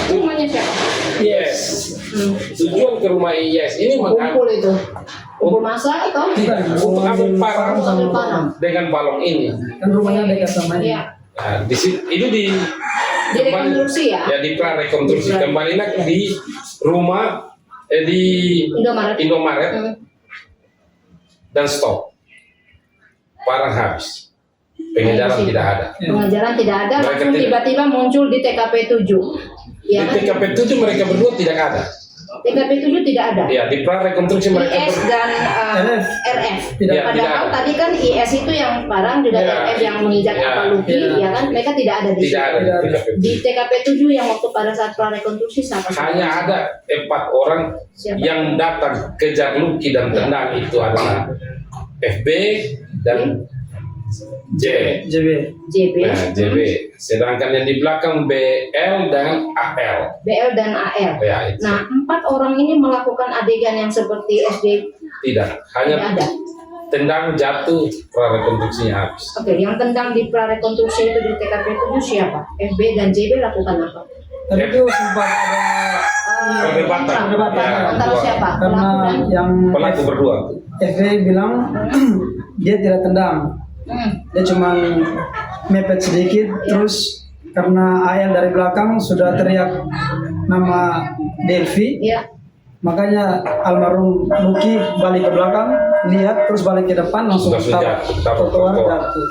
Rumahnya siapa? IS tujuan ke rumah IS ini Kumpul itu. Kumpul masa atau? untuk ambil parang Ambil parang. dengan balong ini. Kan rumahnya dekat sama ini. Iya. Nah, di situ ini di rekonstruksi ya? Ya di prarekonstruksi kembali lagi di rumah di Indomaret dan stop. Parang habis. Pengejaran tidak ada. Pengejaran tidak ada, Mereka langsung tidak. tiba-tiba muncul di TKP 7. Ya, Di TKP 7 mereka berdua tidak ada. TKP 7 tidak ada. Ya di prarekonstruksi mereka IS dan RF. RF. Tidak. Ya, tidak Padahal ada. tadi kan IS itu yang parang juga Ya. RF yang menginjak Ya. apa Luki, ya kan? Mereka tidak ada di Tidak situ. ada di TKP 7. Di TKP 7 yang waktu pada saat prarekonstruksi siapa? Hanya ada 4 orang Siapa? yang datang kejar Luki dan tendang itu adalah FB dan JB. JB, Nah, JB. Sedangkan yang di belakang BL dan AL. BL dan AL. Ya, itu. Nah, 4 orang ini melakukan adegan yang seperti SD Tidak, tidak hanya ada. tendang jatuh prarekonstruksinya habis. Oke, yang tendang di prarekonstruksi itu di TKP 7 siapa? FB dan JB lakukan apa? Tapi itu sempat ada Perdebatan. Ya, Antara dua. siapa? karena Pelaku dan yang Pelaku berdua tuh. FV bilang dia tidak tendang. Dia cuma mepet sedikit terus karena AL dari belakang sudah teriak nama Delvi, ya. makanya almarhum Luki balik ke belakang lihat terus balik ke depan langsung Langsung jatuh, trotoar trotoar. jatuh.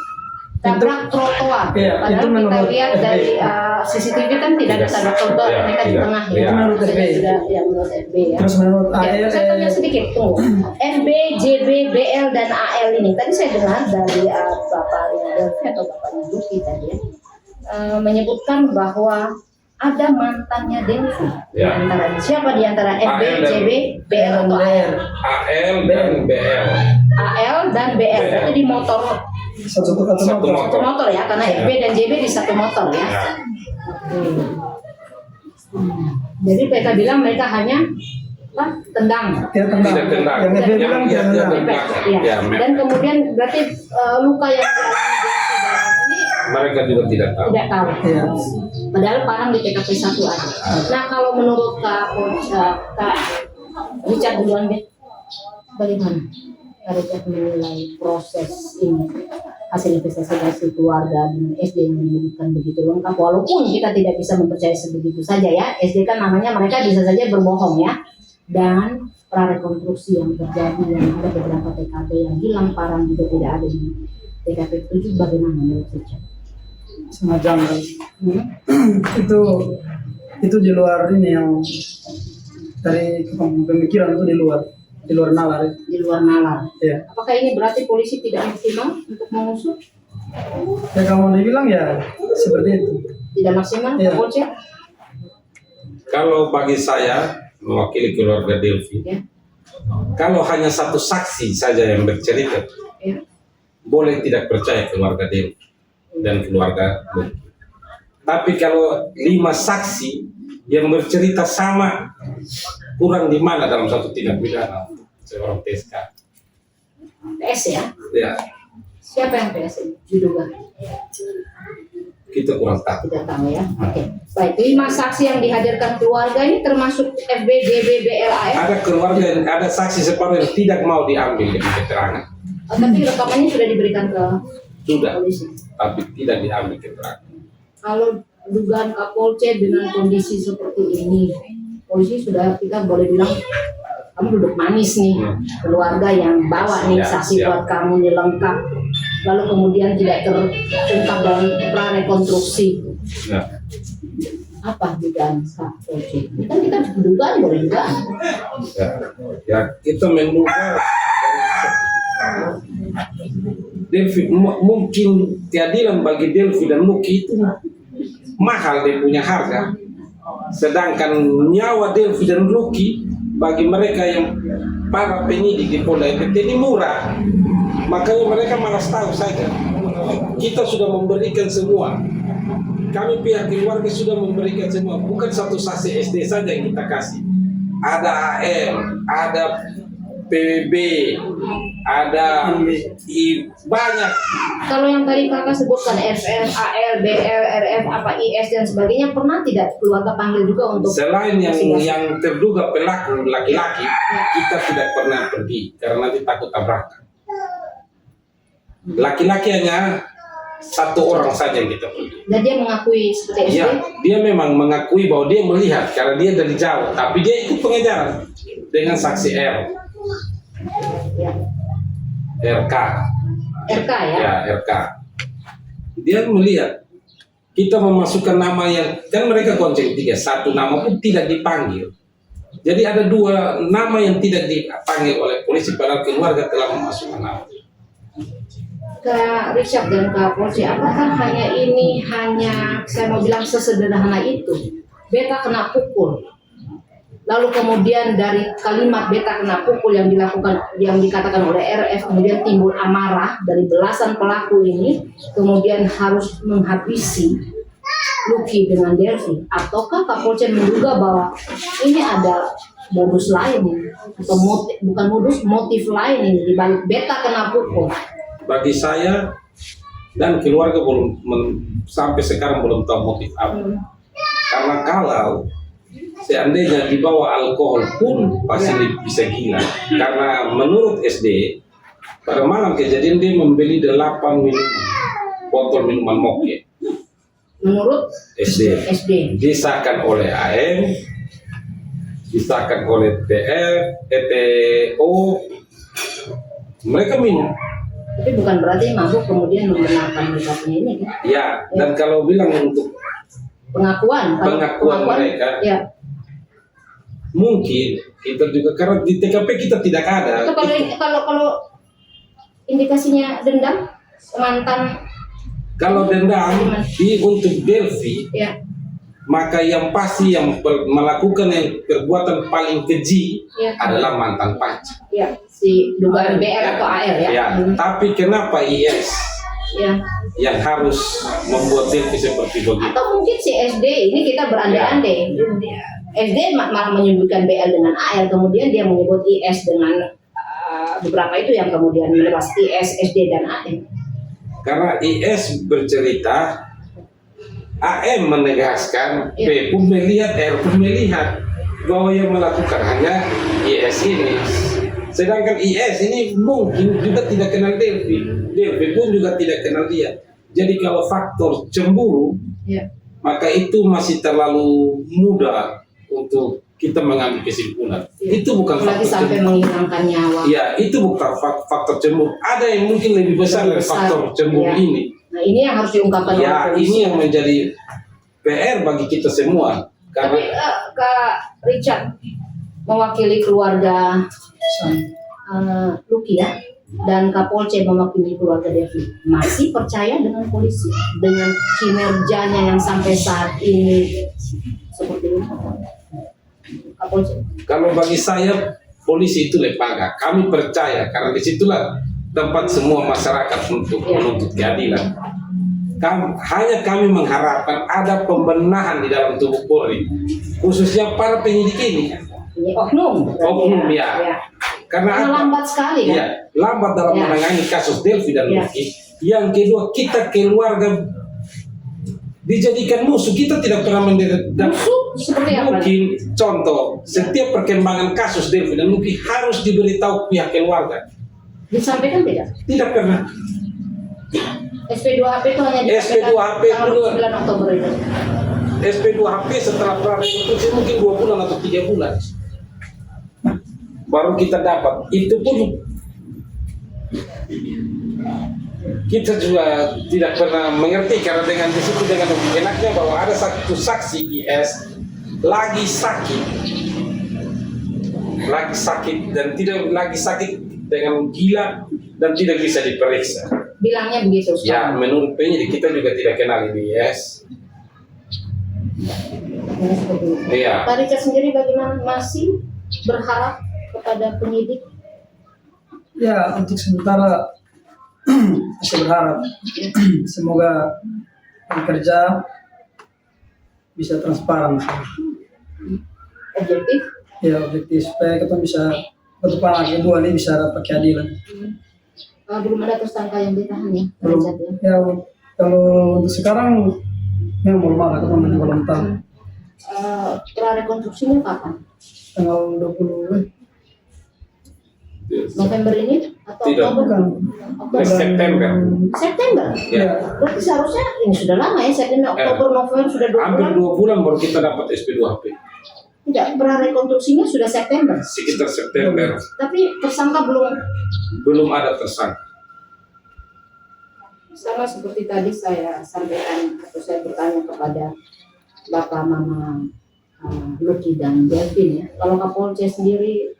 tabrak trotoar. Iya, Padahal itu kita menurut lihat dari CCTV kan tidak ada tabrak trotoar, Tidak, mereka di tidak. tengah Iya. ya. Menurut FB. Sudah ya menurut FB ya. Terus menurut Oke, AL, saya tanya sedikit, tunggu. FB, JB, BL, dan AL ini, tadi saya dengar dari Bapak Delvi atau Bapak Luki tadi ya, menyebutkan bahwa ada mantannya Delvi. Ya. Di antaranya. Siapa di antara FB, AL dan- JB, BL, atau AL? AL dan BL. AL dan BL, itu di motor, satu Satu motor. satu motor ya, karena FB dan JB di satu motor ya. Ya. Jadi mereka bilang mereka hanya apa, tendang. Ya tendang. Tidak tendang. Yang FB Yang bilang dia dia tendang. tendang. Ya. Ya, Dan kemudian berarti luka yang dialami Delvi dalam ini Mereka juga tidak tahu. tidak tahu. Iya. Padahal parang di TKP 1 ada. Nah kalau menurut Kak Richard duluan deh, bagaimana Kak Richard menilai proses ini, hasil investigasi keluarga dan SD yang menyebutkan begitu lengkap, walaupun kita tidak bisa mempercayai sebegitu saja ya. SD kan namanya mereka bisa saja berbohong ya. Dan prarekonstruksi yang terjadi, yang ada beberapa TKP yang hilang, parang juga tidak ada di TKP 7, bagaimana menurut Richard? Sangat janggal. Hmm? Itu di luar ini yang dari pemikiran itu di luar nalar. Di luar nalar. Ya. Apakah ini berarti polisi tidak maksimal untuk mengusut? Ya kalau dibilang ya seperti itu. Tidak maksimal, Iya. kepolisian? Kalau bagi saya mewakili keluarga Delvi, Ya. kalau hanya satu saksi saja yang bercerita, Ya. boleh tidak percaya keluarga Delvi dan keluarga Luki. Tapi kalau 5 saksi yang bercerita sama, kurang di mana dalam satu tindak pidana seorang TSK? PS ya? Ya, Siapa yang PS ini? Diduga? kita kurang tahu. Tidak tahu ya. Oke. Baik, 5 saksi yang dihadirkan keluarga ini termasuk FB, JB, BL, AF. Ada keluarga yang ada saksi separuh yang tidak mau diambil dengan keterangan. Tapi rekamannya sudah diberikan ke Sudah, polisi. tapi tidak diambil keterangan. Kalau dugaan Kapolsek dengan kondisi seperti ini, polisi sudah, kita boleh bilang kamu duduk manis nih, keluarga yang bawa nih Siap, saksi siap. buat kamu nih lengkap, lalu kemudian tidak terungkap dalam prarekonstruksi. Ya. Apa dugaan Kapolsek? Ini kan kita dugaan, boleh dugaan. Ya, kita menduga Delvi, mungkin keadilan bagi Delvi dan Luki itu mahal, dia punya harga. Sedangkan nyawa Delvi dan Luki bagi mereka yang para penyidik di Polda NTT ini murah. Makanya mereka malas tahu saja. Kita sudah memberikan semua. Kami pihak keluarga sudah memberikan semua. Bukan satu saksi SD saja yang kita kasih. Ada AM, ada PBB, ada banyak. Kalau yang tadi kakak sebutkan FM, AL, BL, RF, apa IS dan sebagainya, pernah tidak keluarga panggil juga untuk Selain yang investigasi? terduga pelaku laki-laki, kita tidak pernah pergi karena nanti takut tabrakan. Laki-laki hanya 1 orang saja yang kita pergi. Dan dia mengakui seperti SD. Iya, dia memang mengakui bahwa dia melihat karena dia dari jauh, tapi dia ikut pengejaran dengan saksi R, Ya. RK. RK ya. Ya, RK. Dia melihat kita memasukkan nama yang kan mereka gonceng 3, 1 nama pun tidak dipanggil. Jadi ada 2 nama yang tidak dipanggil oleh polisi padahal keluarga telah memasukkan nama. Kak Richard dan Kak Polisi, apakah hanya saya mau bilang sesederhana itu? Beta kena pukul. Lalu kemudian dari kalimat beta kena pukul yang dikatakan oleh RF, kemudian timbul amarah dari belasan pelaku ini, kemudian harus menghabisi Luki dengan Delvi. Ataukah Kapolsek menduga bahwa ini ada modus lain atau motif lain ini di balik beta kena pukul? Bagi saya dan keluarga sampai sekarang belum tahu motif apa. Karena kalau seandainya dibawa alkohol pun pasti bisa gila. Karena menurut SD pada malam kejadian dia membeli 8 botol minuman moke. Menurut SD. Disahkan oleh AM, disahkan oleh TO, mereka minum. Tapi bukan berarti mabuk kemudian membenarkan mereka punya ini kan? Ya, dan kalau bilang untuk Pengakuan mereka, ya. mungkin kita juga karena di TKP kita tidak ada. Atau kalau indikasinya dendam mantan. Kalau dendam untuk Delvi, Ya. maka yang pasti yang melakukan yang perbuatan paling keji Ya. adalah mantan pacar. Ya, si dugaan BR atau AR ya. Ya, tapi kenapa IS Ya. yang harus membuat Delvi seperti begitu? Atau mungkin si SD ini kita berandai-andai. SD malah menyebutkan BL dengan AR, kemudian dia menyebut IS dengan beberapa itu yang kemudian melepas IS, SD dan AR. Karena IS bercerita, AM menegaskan, Ya. P pun melihat, R pun melihat bahwa yang melakukan hanya IS ini. Sedangkan IS ini mungkin juga tidak kenal Delvi, Delvi pun juga tidak kenal dia. Jadi kalau faktor cemburu, Ya. maka itu masih terlalu mudah untuk kita mengambil kesimpulan. Ya. Itu bukan Apalagi faktor sampai cemburu. menghilangkan nyawa. Ya, itu bukan faktor cemburu. Ada yang mungkin lebih besar dari faktor cemburu Ya. ini. Nah, ini yang harus diungkapkan oleh Ya, polisi. ini yang menjadi PR bagi kita semua. Tapi Karena Kak Richard mewakili keluarga Lucky ya, dan Kapolce mewakili keluarga Devi, masih percaya dengan polisi, dengan kinerjanya yang sampai saat ini seperti ini, Kapolce? kalau bagi saya polisi itu lembaga. Kami percaya karena disitulah tempat semua masyarakat untuk menuntut keadilan. Hanya kami mengharapkan ada pembenahan di dalam tubuh Polri, khususnya para penyidik ini. Ini oknum, berarti Oknum, ya. Karena apa? lambat sekali kan? Ya, lambat dalam Ya. menangani kasus Delvi dan Ya. Lucky. Yang kedua, kita keluarga dijadikan musuh. Kita tidak pernah mendengar. Musuh seperti apa? Mungkin contoh, setiap perkembangan kasus Delvi dan Lucky harus diberitahu pihak keluarga. Disampaikan tidak? Tidak pernah. SP2HP itu hanya SP2HP tanggal itu 9 Oktober itu. SP2HP setelah prarekonstruksi mungkin 2 bulan atau 3 bulan. Baru kita dapat. Itu pun kita juga tidak pernah mengerti karena dengan di situ dengan enaknya bahwa ada satu saksi IS lagi sakit dan tidak lagi sakit dengan gila dan tidak bisa diperiksa. Bilangnya begitu Ya, sekarang. menurut penyidik kita juga tidak kenal ini IS. Ini seperti itu. Iya. Pak Richard sendiri bagaimana, masih berharap kepada penyidik? Ya, untuk sementara saya berharap semoga bekerja bisa transparan, Objektif? ya objektif supaya kita bisa ke depan kedua ini bisa dapat keadilan. Belum ada tersangka yang ditahan ya, Pak Belum. Richard ya? Ya, kalau untuk sekarang memang belum ada, kita masih belum tahu. Prarekonstruksinya kapan? Tanggal 20 November ini atau Tidak. Oktober? bukan. Oktober. September. September. Ya. Berarti seharusnya ini sudah lama ya, September, Oktober, November sudah 2 Hampir bulan. 2 bulan baru kita dapat SP2HP. Tidak, prarekonstruksinya sudah September. Sekitar September Tapi tersangka belum ada tersangka. sama seperti tadi saya sampaikan atau saya bertanya kepada Bapak Mama Lucky dan Delvin ya. Kalau Kapolce sendiri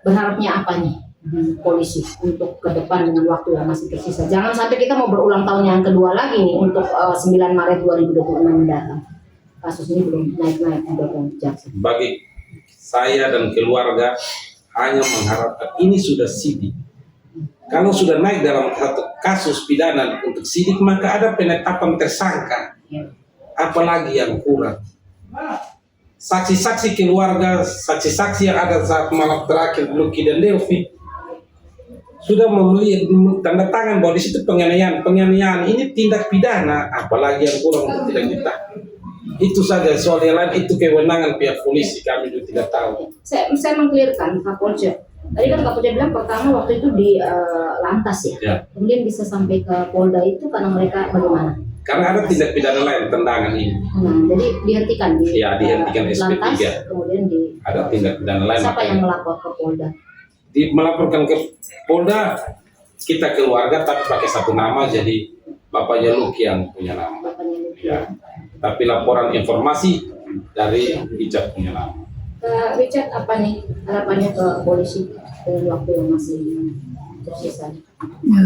berharapnya apa nih di polisi untuk ke depan dengan waktu yang masih tersisa? Jangan sampai kita mau berulang tahun yang kedua lagi nih untuk 9 Maret 2026 mendatang. Kasus ini belum naik-naik juga ke jaksa. Bagi saya dan keluarga hanya mengharapkan ini sudah sidik. Kalau sudah naik dalam satu kasus pidana untuk sidik, maka ada penetapan tersangka. Apalagi yang kurang. Saksi-saksi keluarga, saksi-saksi yang ada saat malam terakhir Lucky dan Delvi sudah membeli tanda tangan bahwa di situ penganiayaan ini tindak pidana, apalagi yang kurang untuk tidak ditahan. Itu saja, soal yang lain itu kewenangan pihak polisi, kami juga tidak tahu. Saya mengklirkan Kapolce. Tadi kan Kapolce bilang pertama waktu itu di lantas ya. Ya. Kemudian bisa sampai ke Polda itu karena mereka bagaimana? Karena ada tindak pidana lain tendangan ini. Nah, jadi dihentikan di Ya, dihentikan SP3. lantas, kemudian di Ada tindak pidana lain. siapa yang melapor ke Polda? Melaporkan ke Polda kita keluarga tapi pakai satu nama, jadi bapaknya Lucky yang punya nama. Bapaknya Lucky. Ya. Tapi laporan informasi dari Richard punya nama. Richard, apa nih harapannya ke polisi dengan waktu yang masih tersisa? Ya.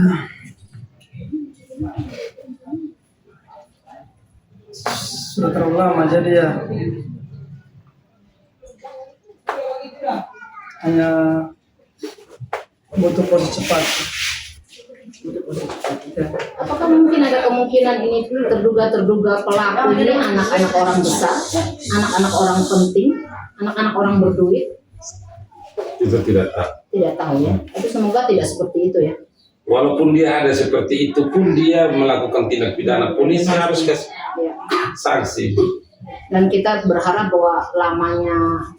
Sudah terlalu lama jadi ya hanya butuh proses cepat. Ya. Apakah mungkin ada kemungkinan ini terduga pelaku ini anak-anak orang besar, anak-anak orang penting, anak-anak orang berduit? Kita tidak tahu. Tidak tahu ya. Tapi semoga tidak seperti itu ya. Walaupun dia ada seperti itu pun dia melakukan tindak pidana, polisi harus kasih Ya. sanksi. Dan kita berharap bahwa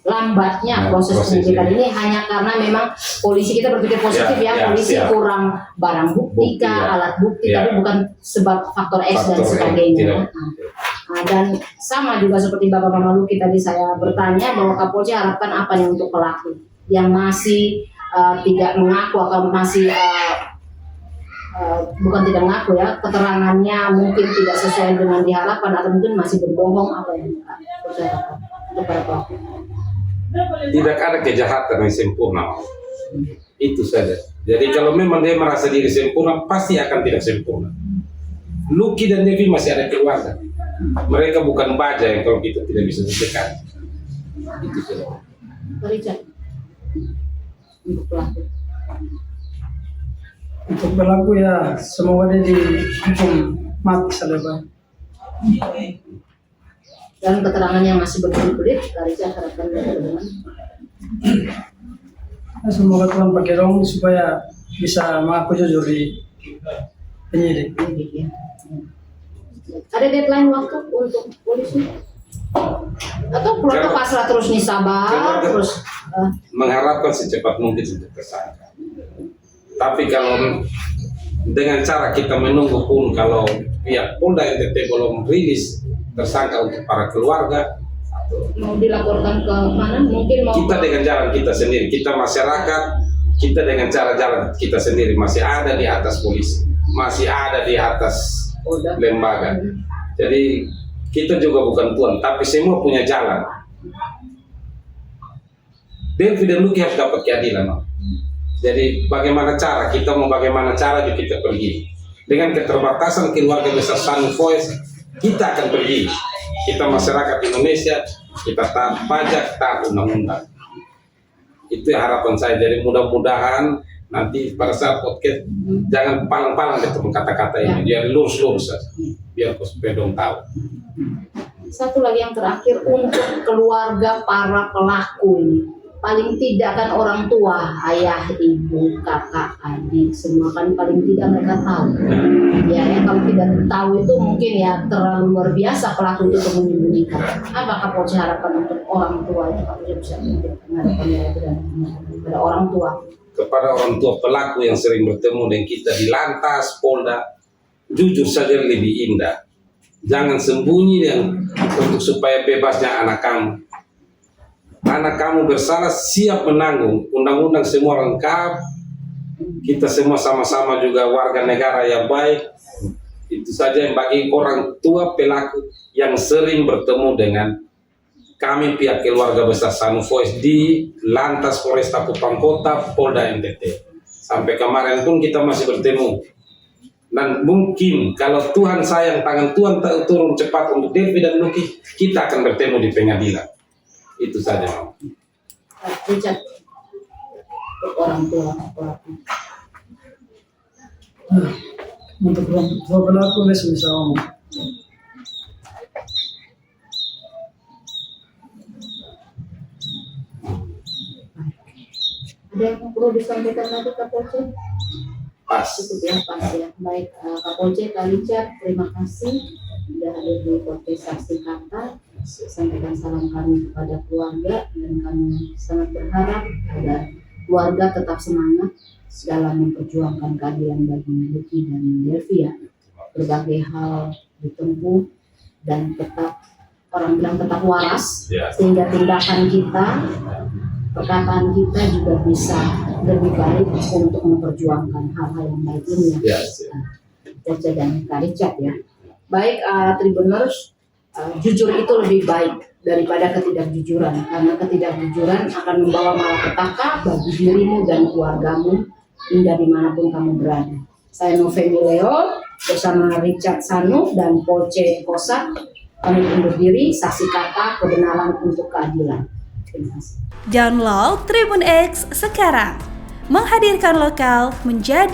lambatnya proses penyidikan ini hanya karena memang polisi kita berpikir positif polisi siap. kurang barang bukti Bukti, alat bukti, ya. tapi bukan sebab faktor X dan Faktor X, sebagainya. tidak. Dan sama juga seperti Bapak Mama Lucky tadi saya bertanya bahwa Kapolri harapkan apa nih untuk pelaku yang masih tidak mengaku atau masih bukan tidak mengaku ya, keterangannya mungkin tidak sesuai dengan diharapkan atau mungkin masih berbohong, apa yang saya harapkan untuk para pelaku? Tidak ada kejahatan yang sempurna. Itu saja. Jadi kalau memang dia merasa diri sempurna, pasti akan tidak sempurna. Lucky dan Devi masih ada keluarga. Mereka bukan baja yang kalau kita tidak bisa dekat. Itu saja. Richard, untuk pelaku. Untuk pelaku ya semoga dia dihukum mati selebay. Dan keterangan yang masih berbelit-belit, Richard harapkan bagaimana? Ya, semoga Tuhan pakai dong supaya bisa mengaku jujur di penyidik. Ya. Ada deadline waktu untuk polisi? Atau keluarga pasrah terus nih, sabar Keluarga terus? mengharapkan secepat mungkin untuk tersangka. Tapi kalau dengan cara kita menunggu pun, kalau pihak Polda NTT belum rilis tersangka untuk para keluarga, Mau dilaporkan ke mana? Mungkin mau kita dengan jalan kita sendiri, kita masyarakat, kita dengan cara jalan kita sendiri masih ada di atas polisi, masih ada di atas Polda. lembaga. Jadi kita juga bukan tuan, tapi semua punya jalan. Devi dan Lucky harus dapat keadilan. Jadi bagaimana cara kita mau bagaimana cara kita pergi dengan keterbatasan keluarga besar Sun Voice, kita akan pergi. Kita masyarakat Indonesia, kita taat pajak, taat undang-undang. Itu harapan saya. Jadi mudah-mudahan nanti pada saat podcast jangan palang-palang ketemu kata-kata ini, jadi lurus-lurus saja, biar pedong tahu. Satu lagi yang terakhir untuk keluarga para pelaku ini, paling tidak kan orang tua, ayah, ibu, kakak, adik, semua kan paling tidak mereka tahu. Ya, kalau tidak tahu itu mungkin ya terlalu luar biasa pelaku itu untuk menyembunyikan. Apakah Kapolri harapan untuk orang tua itu Kapolri bisa mengharapkan kepada orang tua? Kepada orang tua pelaku yang sering bertemu dengan kita di lantas Polda, jujur saja lebih indah. Jangan sembunyi untuk supaya bebasnya anak kamu. Anak kamu bersalah, siap menanggung. Undang-undang semua lengkap. Kita semua sama-sama juga warga negara yang baik. Itu saja yang bagi orang tua pelaku yang sering bertemu dengan kami pihak keluarga besar Sun Voice di Lantas Polresta Kupang Kota, Polda NTT. Sampai kemarin pun kita masih bertemu. Dan mungkin kalau Tuhan sayang, tangan Tuhan turun cepat untuk Devi dan Lucky, kita akan bertemu di pengadilan. Itu saja. Richard, untuk orang tua pelaku. Untuk dua pelaku bisa ngomong. Ada yang perlu disampaikan lagi Kapolri? Pas. Cukup ya, pas ya. Baik, Kapolri, Kak Richard, terima kasih sudah hadir di podcast Saksi Kata. Sampaikan salam kami kepada keluarga dan kami sangat berharap agar keluarga tetap semangat dalam memperjuangkan keadilan bagi Lucky dan Devi ya. Berbagai hal ditempuh dan tetap, orang bilang tetap waras, Ya. sehingga tindakan kita, perkataan kita juga bisa lebih baik untuk memperjuangkan hal-hal yang baik ini ya. Caca dan Kak Richard ya. Baik Tribuners, jujur itu lebih baik daripada ketidakjujuran, karena ketidakjujuran akan membawa malapetaka bagi dirimu dan keluargamu hingga dimanapun kamu berada. Saya Novemi Leon bersama Richard Sanu dan Poce Kosak kami undur diri. Saksi kata kebenaran untuk keadilan. Terima kasih. Download Tribun X sekarang, menghadirkan lokal menjadi